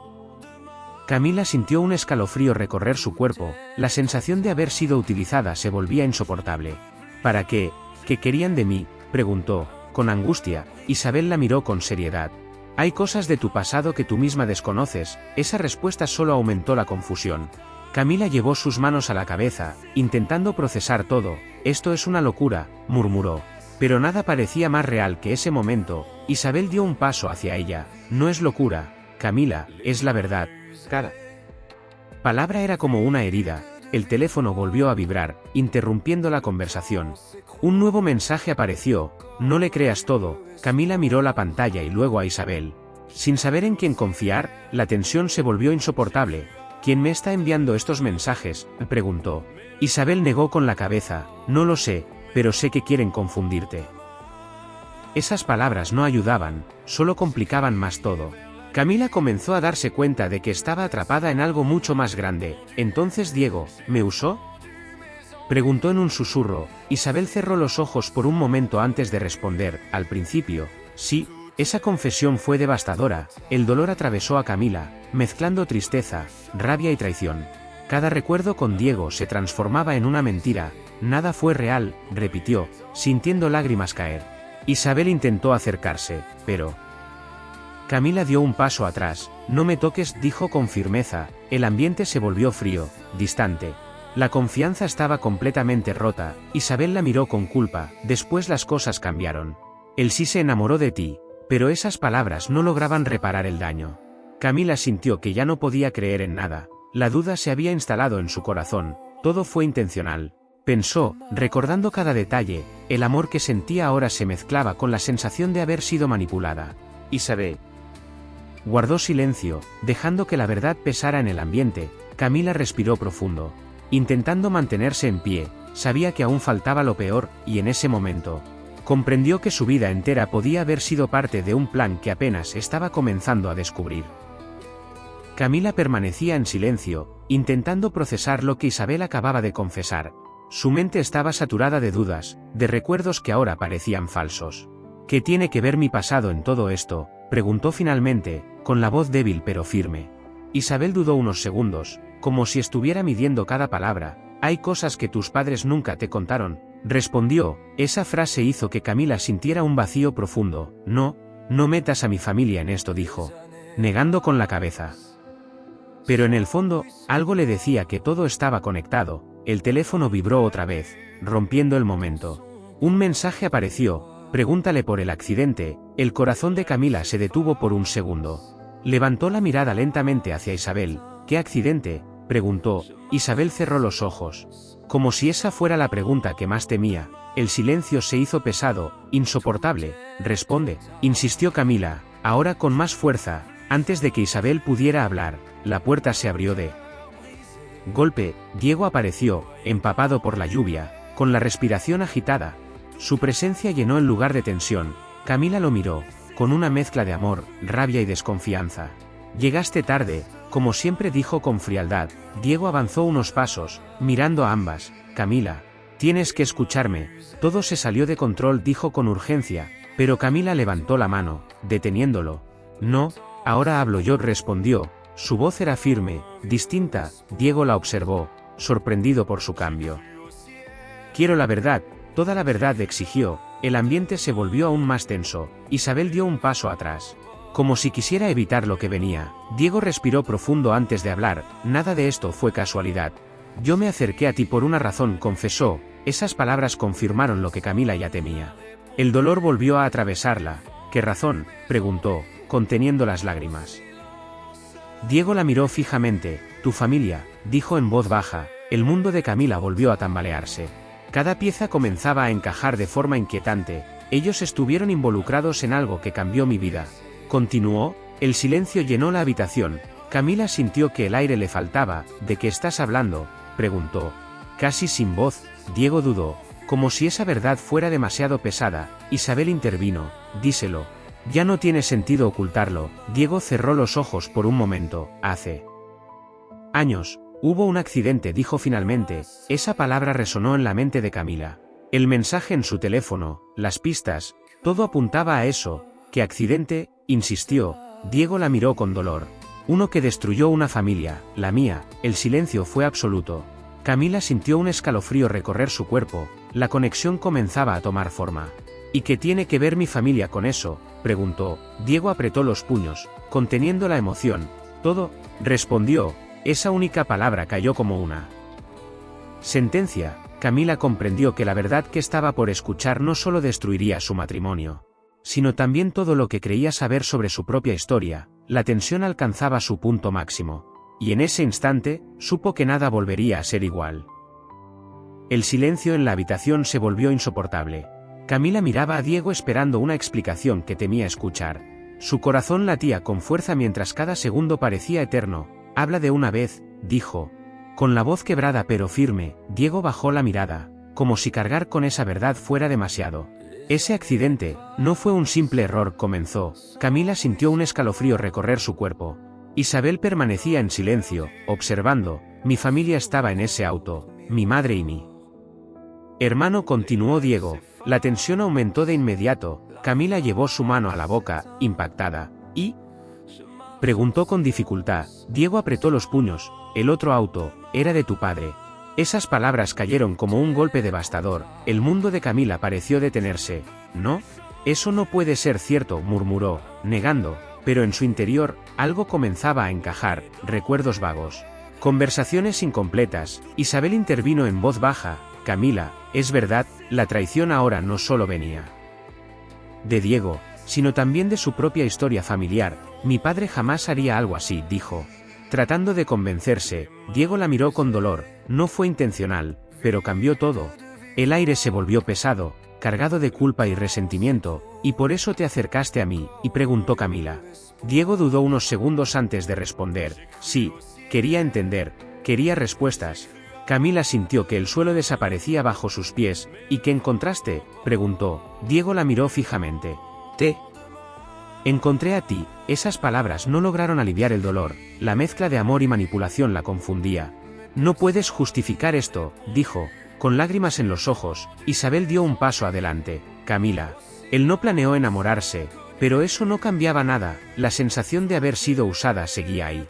Camila sintió un escalofrío recorrer su cuerpo. La sensación de haber sido utilizada se volvía insoportable. ¿Para qué? ¿Qué querían de mí?, preguntó, con angustia. Isabel la miró con seriedad. Hay cosas de tu pasado que tú misma desconoces. Esa respuesta solo aumentó la confusión. Camila llevó sus manos a la cabeza, intentando procesar todo. Esto es una locura, murmuró. Pero nada parecía más real que ese momento. Isabel dio un paso hacia ella. No es locura, Camila, es la verdad. Cada palabra era como una herida. El teléfono volvió a vibrar, interrumpiendo la conversación. Un nuevo mensaje apareció. No le creas todo. Camila miró la pantalla y luego a Isabel. Sin saber en quién confiar, la tensión se volvió insoportable. ¿Quién me está enviando estos mensajes?, preguntó. Isabel negó con la cabeza. No lo sé, pero sé que quieren confundirte. Esas palabras no ayudaban, solo complicaban más todo. Camila comenzó a darse cuenta de que estaba atrapada en algo mucho más grande. ¿Entonces Diego me usó?, preguntó en un susurro. Isabel cerró los ojos por un momento antes de responder. Al principio, sí. Esa confesión fue devastadora. El dolor atravesó a Camila, mezclando tristeza, rabia y traición. Cada recuerdo con Diego se transformaba en una mentira. Nada fue real, repitió, sintiendo lágrimas caer. Isabel intentó acercarse, pero Camila dio un paso atrás. No me toques, dijo con firmeza. El ambiente se volvió frío, distante. La confianza estaba completamente rota. Isabel la miró con culpa. Después las cosas cambiaron. Él sí se enamoró de ti, pero esas palabras no lograban reparar el daño. Camila sintió que ya no podía creer en nada. La duda se había instalado en su corazón, todo fue intencional. Pensó, recordando cada detalle, el amor que sentía ahora se mezclaba con la sensación de haber sido manipulada. Isabel guardó silencio, dejando que la verdad pesara en el ambiente. Camila respiró profundo. Intentando mantenerse en pie, sabía que aún faltaba lo peor, y en ese momento comprendió que su vida entera podía haber sido parte de un plan que apenas estaba comenzando a descubrir. Camila permanecía en silencio, intentando procesar lo que Isabel acababa de confesar. Su mente estaba saturada de dudas, de recuerdos que ahora parecían falsos. ¿Qué tiene que ver mi pasado en todo esto?, preguntó finalmente, con la voz débil pero firme. Isabel dudó unos segundos, como si estuviera midiendo cada palabra. «Hay cosas que tus padres nunca te contaron», respondió. Esa frase hizo que Camila sintiera un vacío profundo. «No metas a mi familia en esto», dijo, negando con la cabeza. Pero en el fondo, algo le decía que todo estaba conectado. El teléfono vibró otra vez, rompiendo el momento. Un mensaje apareció: «Pregúntale por el accidente». El corazón de Camila se detuvo por un segundo. Levantó la mirada lentamente hacia Isabel. «¿Qué accidente?», preguntó. Isabel cerró los ojos. Como si esa fuera la pregunta que más temía. El silencio se hizo pesado, insoportable. «Responde», insistió Camila, ahora con más fuerza. Antes de que Isabel pudiera hablar, la puerta se abrió de golpe. Diego apareció, empapado por la lluvia, con la respiración agitada. Su presencia llenó el lugar de tensión. Camila lo miró, con una mezcla de amor, rabia y desconfianza. «Llegaste tarde», como siempre dijo con frialdad. Diego avanzó unos pasos, mirando a ambas. «Camila, tienes que escucharme». «Todo se salió de control», dijo con urgencia, pero Camila levantó la mano, deteniéndolo. «No, ahora hablo yo», respondió. Su voz era firme, distinta. Diego la observó, sorprendido por su cambio. «Quiero la verdad, toda la verdad», exigió. El ambiente se volvió aún más tenso. Isabel dio un paso atrás, como si quisiera evitar lo que venía. Diego respiró profundo antes de hablar. «Nada de esto fue casualidad. Yo me acerqué a ti por una razón», confesó. Esas palabras confirmaron lo que Camila ya temía. El dolor volvió a atravesarla. «¿Qué razón?», preguntó, conteniendo las lágrimas. Diego la miró fijamente. «Tu familia», dijo en voz baja. El mundo de Camila volvió a tambalearse. Cada pieza comenzaba a encajar de forma inquietante. «Ellos estuvieron involucrados en algo que cambió mi vida», continuó. El silencio llenó la habitación. Camila sintió que el aire le faltaba. «¿De qué estás hablando?», preguntó. Casi sin voz. Diego dudó, como si esa verdad fuera demasiado pesada. Isabel intervino. «Díselo. Ya no tiene sentido ocultarlo». Diego cerró los ojos por un momento. «Hace años hubo un accidente», dijo finalmente. Esa palabra resonó en la mente de Camila. El mensaje en su teléfono, las pistas, todo apuntaba a eso. «¿Qué accidente?», insistió. Diego la miró con dolor. «Uno que destruyó una familia, la mía». El silencio fue absoluto. Camila sintió un escalofrío recorrer su cuerpo. La conexión comenzaba a tomar forma. «¿Y qué tiene que ver mi familia con eso?», preguntó. Diego apretó los puños, conteniendo la emoción. «Todo», respondió. Esa única palabra cayó como una sentencia. Camila comprendió que la verdad que estaba por escuchar no solo destruiría su matrimonio, sino también todo lo que creía saber sobre su propia historia. La tensión alcanzaba su punto máximo. Y en ese instante, supo que nada volvería a ser igual. El silencio en la habitación se volvió insoportable. Camila miraba a Diego esperando una explicación que temía escuchar. Su corazón latía con fuerza mientras cada segundo parecía eterno. «Habla de una vez», dijo. Con la voz quebrada pero firme, Diego bajó la mirada, como si cargar con esa verdad fuera demasiado. «Ese accidente no fue un simple error», comenzó. Camila sintió un escalofrío recorrer su cuerpo. Isabel permanecía en silencio, observando. «Mi familia estaba en ese auto, mi madre y mi hermano», continuó Diego. La tensión aumentó de inmediato. Camila llevó su mano a la boca, impactada. «¿Y?», preguntó con dificultad. Diego apretó los puños. «El otro auto era de tu padre». Esas palabras cayeron como un golpe devastador. El mundo de Camila pareció detenerse. «No, eso no puede ser cierto», murmuró, negando. Pero en su interior, algo comenzaba a encajar. Recuerdos vagos, conversaciones incompletas. Isabel intervino en voz baja. «Camila, es verdad, la traición ahora no solo venía de Diego, sino también de su propia historia familiar. Mi padre jamás haría algo así», dijo. Tratando de convencerse, Diego la miró con dolor. No fue intencional, pero cambió todo. El aire se volvió pesado, cargado de culpa y resentimiento. ¿Y por eso te acercaste a mí?, y preguntó Camila. Diego dudó unos segundos antes de responder. Sí, quería entender, quería respuestas. Camila sintió que el suelo desaparecía bajo sus pies. ¿Y qué encontraste?, preguntó. Diego la miró fijamente. Te encontré a ti. Esas palabras no lograron aliviar el dolor. La mezcla de amor y manipulación la confundía. No puedes justificar esto, dijo, con lágrimas en los ojos. Isabel dio un paso adelante. Camila. Él no planeó enamorarse, pero eso no cambiaba nada. La sensación de haber sido usada seguía ahí.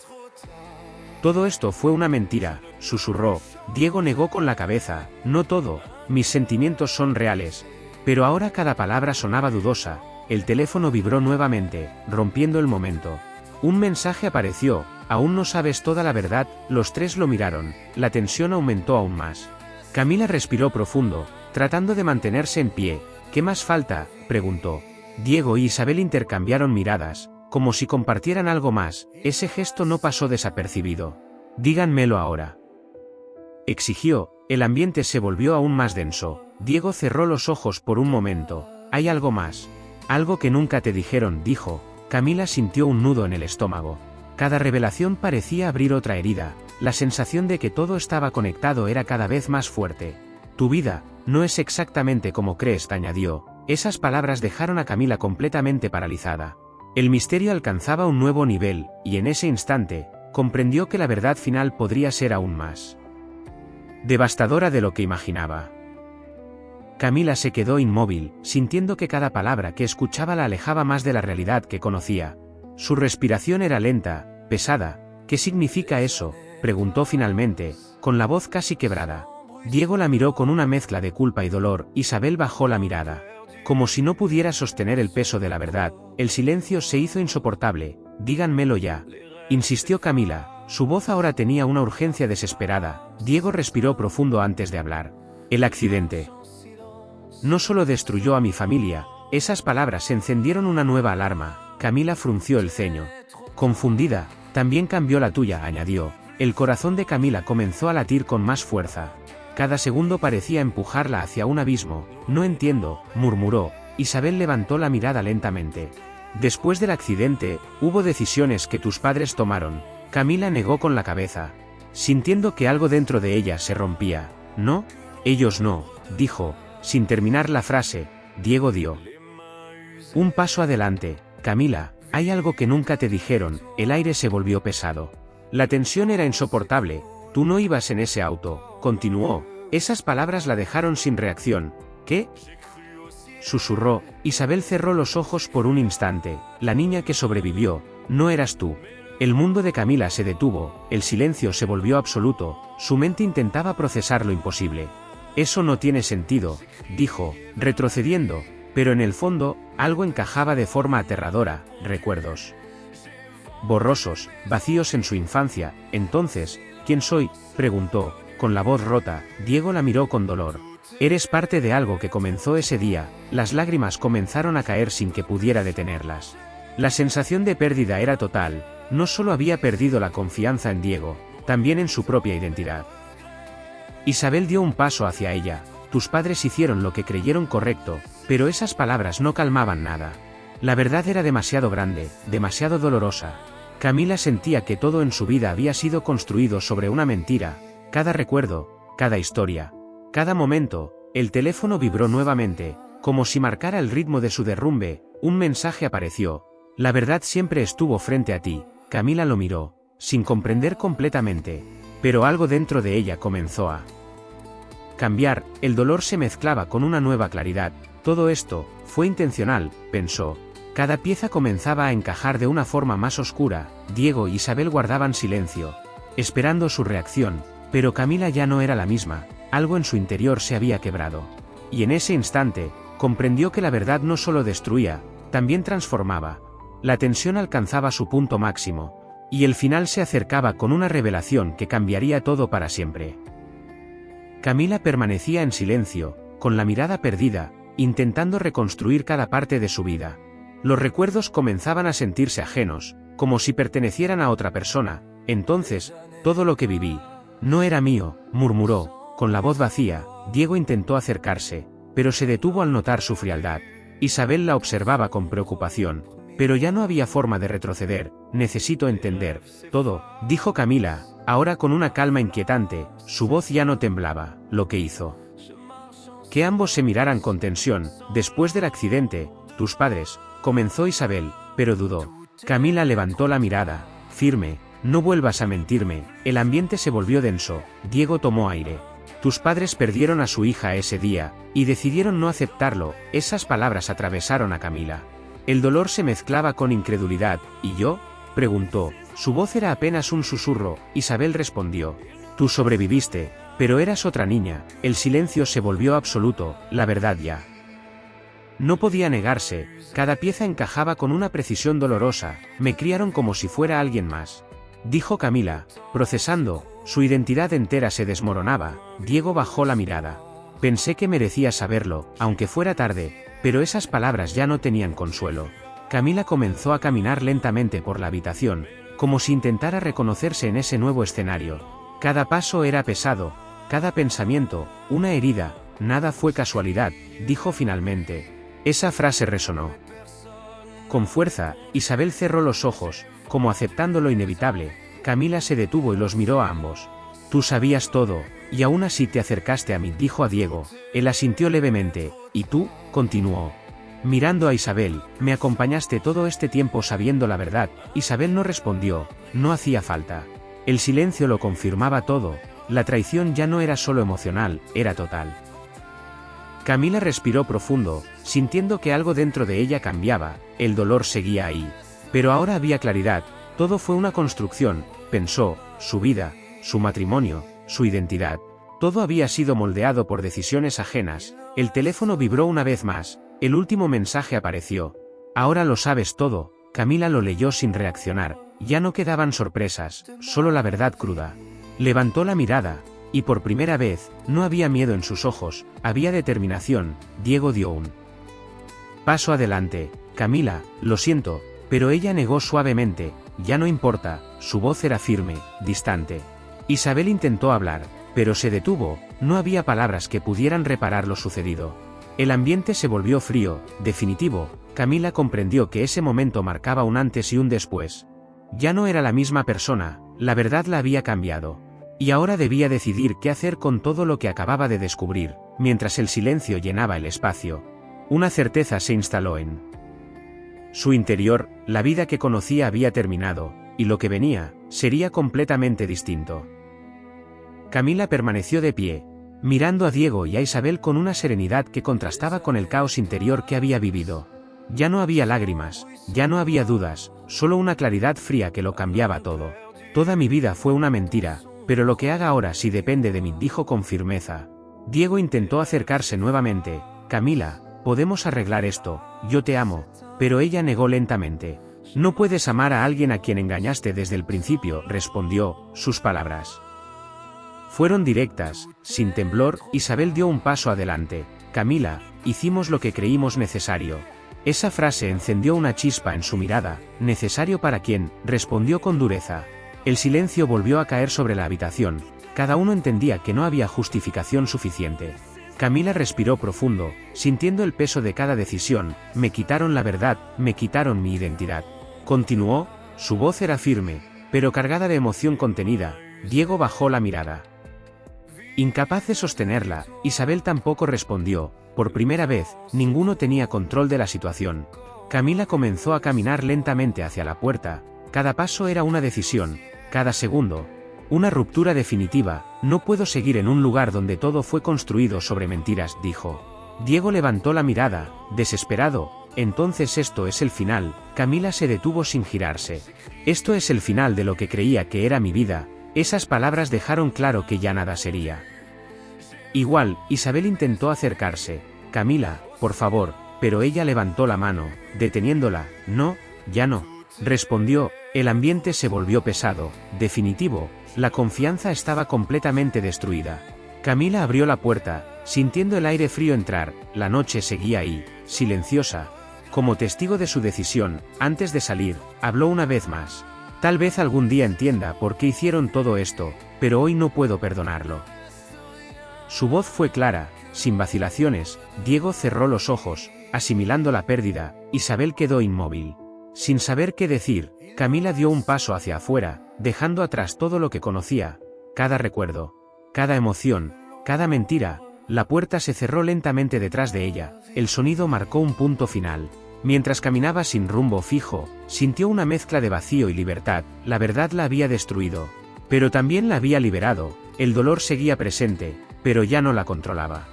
Todo esto fue una mentira, susurró. Diego negó con la cabeza. No todo, mis sentimientos son reales. Pero ahora cada palabra sonaba dudosa. El teléfono vibró nuevamente, rompiendo el momento. Un mensaje apareció. Aún no sabes toda la verdad. Los tres lo miraron. La tensión aumentó aún más. Camila respiró profundo, tratando de mantenerse en pie. ¿Qué más falta?, preguntó. Diego y Isabel intercambiaron miradas, como si compartieran algo más. Ese gesto no pasó desapercibido. Díganmelo ahora, exigió. El ambiente se volvió aún más denso. Diego cerró los ojos por un momento. Hay algo más. Algo que nunca te dijeron, dijo. Camila sintió un nudo en el estómago. Cada revelación parecía abrir otra herida. La sensación de que todo estaba conectado era cada vez más fuerte. Tu vida no es exactamente como crees, añadió. Esas palabras dejaron a Camila completamente paralizada. El misterio alcanzaba un nuevo nivel, y en ese instante, comprendió que la verdad final podría ser aún más devastadora de lo que imaginaba. Camila se quedó inmóvil, sintiendo que cada palabra que escuchaba la alejaba más de la realidad que conocía. Su respiración era lenta, pesada. ¿Qué significa eso?, preguntó finalmente, con la voz casi quebrada. Diego la miró con una mezcla de culpa y dolor. Isabel bajó la mirada. Como si no pudiera sostener el peso de la verdad, el silencio se hizo insoportable. Díganmelo ya, insistió Camila. Su voz ahora tenía una urgencia desesperada. Diego respiró profundo antes de hablar. El accidente no solo destruyó a mi familia. Esas palabras encendieron una nueva alarma. Camila frunció el ceño. Confundida, también cambió la tuya, añadió. El corazón de Camila comenzó a latir con más fuerza. Cada segundo parecía empujarla hacia un abismo. No entiendo, murmuró. Isabel levantó la mirada lentamente. Después del accidente, hubo decisiones que tus padres tomaron. Camila negó con la cabeza, sintiendo que algo dentro de ella se rompía. No, ellos no, dijo, sin terminar la frase. Diego dio un paso adelante. Camila, hay algo que nunca te dijeron. El aire se volvió pesado. La tensión era insoportable. Tú no ibas en ese auto, continuó. Esas palabras la dejaron sin reacción. ¿Qué?, susurró. Isabel cerró los ojos por un instante. La niña que sobrevivió, no eras tú. El mundo de Camila se detuvo. El silencio se volvió absoluto. Su mente intentaba procesar lo imposible. Eso no tiene sentido, dijo, retrocediendo. Pero en el fondo, algo encajaba de forma aterradora. Recuerdos borrosos, vacíos en su infancia. Entonces, ¿quién soy?, preguntó, con la voz rota. Diego la miró con dolor. Eres parte de algo que comenzó ese día. Las lágrimas comenzaron a caer sin que pudiera detenerlas. La sensación de pérdida era total. No solo había perdido la confianza en Diego, también en su propia identidad. Isabel dio un paso hacia ella. Tus padres hicieron lo que creyeron correcto, pero esas palabras no calmaban nada. La verdad era demasiado grande, demasiado dolorosa. Camila sentía que todo en su vida había sido construido sobre una mentira. Cada recuerdo, cada historia, cada momento. El teléfono vibró nuevamente, como si marcara el ritmo de su derrumbe. Un mensaje apareció. La verdad siempre estuvo frente a ti. Camila lo miró, sin comprender completamente, pero algo dentro de ella comenzó a cambiar. El dolor se mezclaba con una nueva claridad. Todo esto fue intencional, pensó. Cada pieza comenzaba a encajar de una forma más oscura. Diego y Isabel guardaban silencio, esperando su reacción, pero Camila ya no era la misma. Algo en su interior se había quebrado. Y en ese instante, comprendió que la verdad no solo destruía, también transformaba. La tensión alcanzaba su punto máximo, y el final se acercaba con una revelación que cambiaría todo para siempre. Camila permanecía en silencio, con la mirada perdida, intentando reconstruir cada parte de su vida. Los recuerdos comenzaban a sentirse ajenos, como si pertenecieran a otra persona. Entonces, todo lo que viví no era mío, murmuró, con la voz vacía. Diego intentó acercarse, pero se detuvo al notar su frialdad. Isabel la observaba con preocupación, pero ya no había forma de retroceder. Necesito entender todo, dijo Camila, ahora con una calma inquietante. Su voz ya no temblaba. Lo que hizo que ambos se miraran con tensión. Después del accidente, tus padres, comenzó Isabel, pero dudó. Camila levantó la mirada, firme. No vuelvas a mentirme. El ambiente se volvió denso. Diego tomó aire. Tus padres perdieron a su hija ese día, y decidieron no aceptarlo. Esas palabras atravesaron a Camila. El dolor se mezclaba con incredulidad. ¿Y yo?, preguntó. Su voz era apenas un susurro. Isabel respondió. Tú sobreviviste, pero eras otra niña. El silencio se volvió absoluto. La verdad ya no podía negarse. Cada pieza encajaba con una precisión dolorosa. Me criaron como si fuera alguien más, dijo Camila, procesando. Su identidad entera se desmoronaba. Diego bajó la mirada. Pensé que merecía saberlo, aunque fuera tarde, pero esas palabras ya no tenían consuelo. Camila comenzó a caminar lentamente por la habitación, como si intentara reconocerse en ese nuevo escenario. Cada paso era pesado, cada pensamiento, una herida. Nada fue casualidad, dijo finalmente. Esa frase resonó con fuerza. Isabel cerró los ojos, como aceptando lo inevitable. Camila se detuvo y los miró a ambos. Tú sabías todo, y aún así te acercaste a mí, dijo a Diego. Él asintió levemente. ¿Y tú?, continuó, mirando a Isabel. Me acompañaste todo este tiempo sabiendo la verdad. Isabel no respondió. No hacía falta. El silencio lo confirmaba todo. La traición ya no era solo emocional, era total. Camila respiró profundo, sintiendo que algo dentro de ella cambiaba. El dolor seguía ahí, pero ahora había claridad. Todo fue una construcción, pensó. Su vida, su matrimonio, su identidad. Todo había sido moldeado por decisiones ajenas. El teléfono vibró una vez más. El último mensaje apareció. Ahora lo sabes todo. Camila lo leyó sin reaccionar. Ya no quedaban sorpresas, solo la verdad cruda. Levantó la mirada, y por primera vez, no había miedo en sus ojos, había determinación. Diego dio un paso adelante. Camila, lo siento, pero ella negó suavemente. Ya no importa. Su voz era firme, distante. Isabel intentó hablar, pero se detuvo. No había palabras que pudieran reparar lo sucedido. El ambiente se volvió frío, definitivo. Camila comprendió que ese momento marcaba un antes y un después. Ya no era la misma persona, la verdad la había cambiado. Y ahora debía decidir qué hacer con todo lo que acababa de descubrir. Mientras el silencio llenaba el espacio, una certeza se instaló en su interior. La vida que conocía había terminado, y lo que venía sería completamente distinto. Camila permaneció de pie, mirando a Diego y a Isabel con una serenidad que contrastaba con el caos interior que había vivido. Ya no había lágrimas, ya no había dudas, solo una claridad fría que lo cambiaba todo. Toda mi vida fue una mentira, pero lo que haga ahora sí depende de mí, dijo con firmeza. Diego intentó acercarse nuevamente. Camila, podemos arreglar esto, yo te amo, pero ella negó lentamente. No puedes amar a alguien a quien engañaste desde el principio, respondió. Sus palabras fueron directas, sin temblor. Isabel dio un paso adelante. Camila, hicimos lo que creímos necesario. Esa frase encendió una chispa en su mirada. ¿Necesario para quién?, respondió con dureza. El silencio volvió a caer sobre la habitación. Cada uno entendía que no había justificación suficiente. Camila respiró profundo, sintiendo el peso de cada decisión. Me quitaron la verdad, me quitaron mi identidad. Continuó, su voz era firme, pero cargada de emoción contenida. Diego bajó la mirada. Incapaz de sostenerla, Isabel tampoco respondió. Por primera vez, ninguno tenía control de la situación. Camila comenzó a caminar lentamente hacia la puerta. Cada paso era una decisión, cada segundo una ruptura definitiva. No puedo seguir en un lugar donde todo fue construido sobre mentiras, dijo. Diego levantó la mirada, desesperado. Entonces esto es el final. Camila se detuvo sin girarse. Esto es el final de lo que creía que era mi vida. Esas palabras dejaron claro que ya nada sería igual. Isabel intentó acercarse. Camila, por favor, pero ella levantó la mano, deteniéndola. No, ya no, respondió. El ambiente se volvió pesado, definitivo. La confianza estaba completamente destruida. Camila abrió la puerta, sintiendo el aire frío entrar. La noche seguía ahí, silenciosa. Como testigo de su decisión, antes de salir, habló una vez más. Tal vez algún día entienda por qué hicieron todo esto, pero hoy no puedo perdonarlo. Su voz fue clara, sin vacilaciones. Diego cerró los ojos, asimilando la pérdida. Isabel quedó inmóvil. Sin saber qué decir, Camila dio un paso hacia afuera, dejando atrás todo lo que conocía, cada recuerdo, cada emoción, cada mentira. La puerta se cerró lentamente detrás de ella, el sonido marcó un punto final. Mientras caminaba sin rumbo fijo, sintió una mezcla de vacío y libertad. La verdad la había destruido, pero también la había liberado. El dolor seguía presente, pero ya no la controlaba.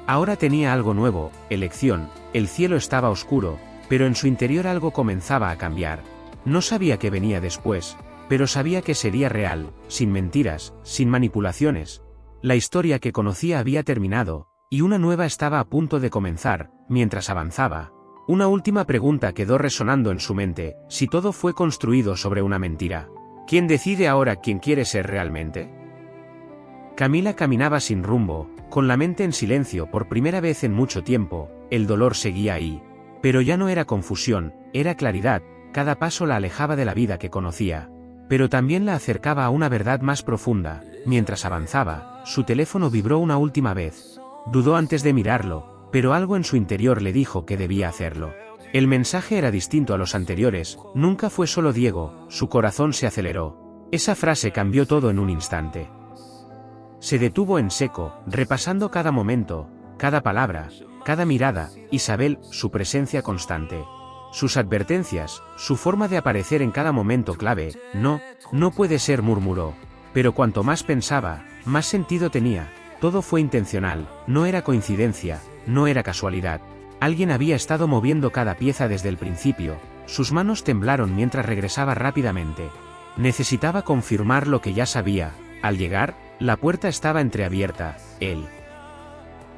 Ahora tenía algo nuevo, elección. El cielo estaba oscuro, pero en su interior algo comenzaba a cambiar. No sabía qué venía después, pero sabía que sería real, sin mentiras, sin manipulaciones. La historia que conocía había terminado, y una nueva estaba a punto de comenzar. Mientras avanzaba, una última pregunta quedó resonando en su mente: si todo fue construido sobre una mentira, ¿quién decide ahora quién quiere ser realmente? Camila caminaba sin rumbo, con la mente en silencio por primera vez en mucho tiempo. El dolor seguía ahí, pero ya no era confusión, era claridad. Cada paso la alejaba de la vida que conocía, pero también la acercaba a una verdad más profunda. Mientras avanzaba, su teléfono vibró una última vez. Dudó antes de mirarlo, pero algo en su interior le dijo que debía hacerlo. El mensaje era distinto a los anteriores. Nunca fue solo Diego. Su corazón se aceleró. Esa frase cambió todo en un instante. Se detuvo en seco, repasando cada momento, cada palabra, cada mirada. Isabel, su presencia constante, sus advertencias, su forma de aparecer en cada momento clave. No puede ser, murmuró. Pero cuanto más pensaba, más sentido tenía. Todo fue intencional, no era coincidencia, no era casualidad. Alguien había estado moviendo cada pieza desde el principio. Sus manos temblaron mientras regresaba rápidamente. Necesitaba confirmar lo que ya sabía. Al llegar, la puerta estaba entreabierta. El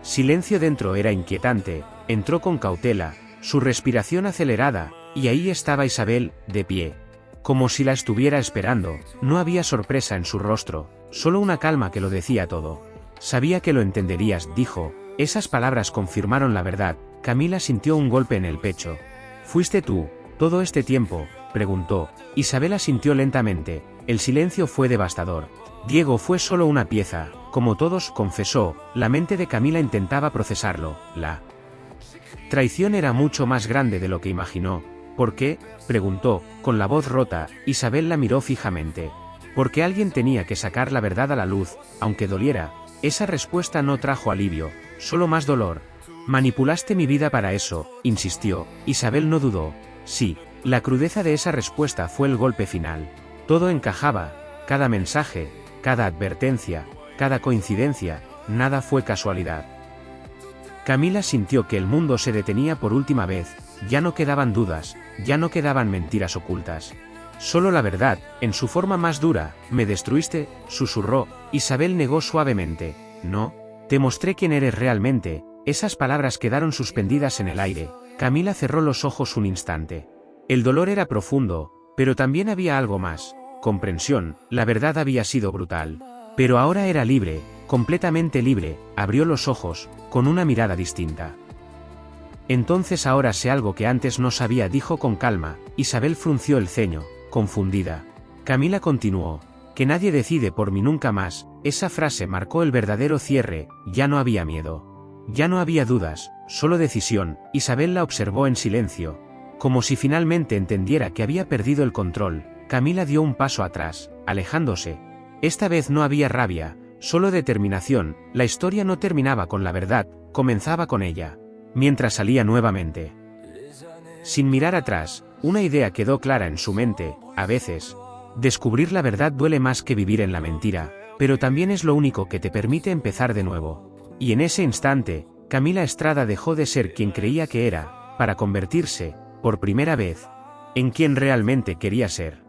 silencio dentro era inquietante. Entró con cautela, su respiración acelerada, y ahí estaba Isabel, de pie, como si la estuviera esperando. No había sorpresa en su rostro, solo una calma que lo decía todo. Sabía que lo entenderías, dijo. Esas palabras confirmaron la verdad. Camila sintió un golpe en el pecho. ¿Fuiste tú, todo este tiempo?, preguntó. Isabel asintió lentamente. El silencio fue devastador. Diego fue solo una pieza, como todos, confesó. La mente de Camila intentaba procesarlo. La traición era mucho más grande de lo que imaginó. ¿Por qué?, preguntó, con la voz rota. Isabel la miró fijamente. Porque alguien tenía que sacar la verdad a la luz, aunque doliera. Esa respuesta no trajo alivio, solo más dolor. Manipulaste mi vida para eso, insistió. Isabel no dudó. Sí, la crudeza de esa respuesta fue el golpe final. Todo encajaba, cada mensaje, cada advertencia, cada coincidencia. Nada fue casualidad. Camila sintió que el mundo se detenía por última vez. Ya no quedaban dudas, ya no quedaban mentiras ocultas. Solo la verdad, en su forma más dura. Me destruiste, susurró. Isabel negó suavemente. No, te mostré quién eres realmente. Esas palabras quedaron suspendidas en el aire. Camila cerró los ojos un instante. El dolor era profundo, pero también había algo más. Comprensión. La verdad había sido brutal. Pero ahora era libre, completamente libre. Abrió los ojos, con una mirada distinta. Entonces ahora sé algo que antes no sabía, dijo con calma. Isabel frunció el ceño, confundida. Camila continuó. Que nadie decide por mí nunca más. Esa frase marcó el verdadero cierre. Ya no había miedo. Ya no había dudas, solo decisión. Isabel la observó en silencio, como si finalmente entendiera que había perdido el control. Camila dio un paso atrás, alejándose. Esta vez no había rabia, solo determinación. La historia no terminaba con la verdad, comenzaba con ella. Mientras salía nuevamente, sin mirar atrás, una idea quedó clara en su mente. A veces, descubrir la verdad duele más que vivir en la mentira, pero también es lo único que te permite empezar de nuevo. Y en ese instante, Camila Estrada dejó de ser quien creía que era, para convertirse, por primera vez, en quien realmente quería ser.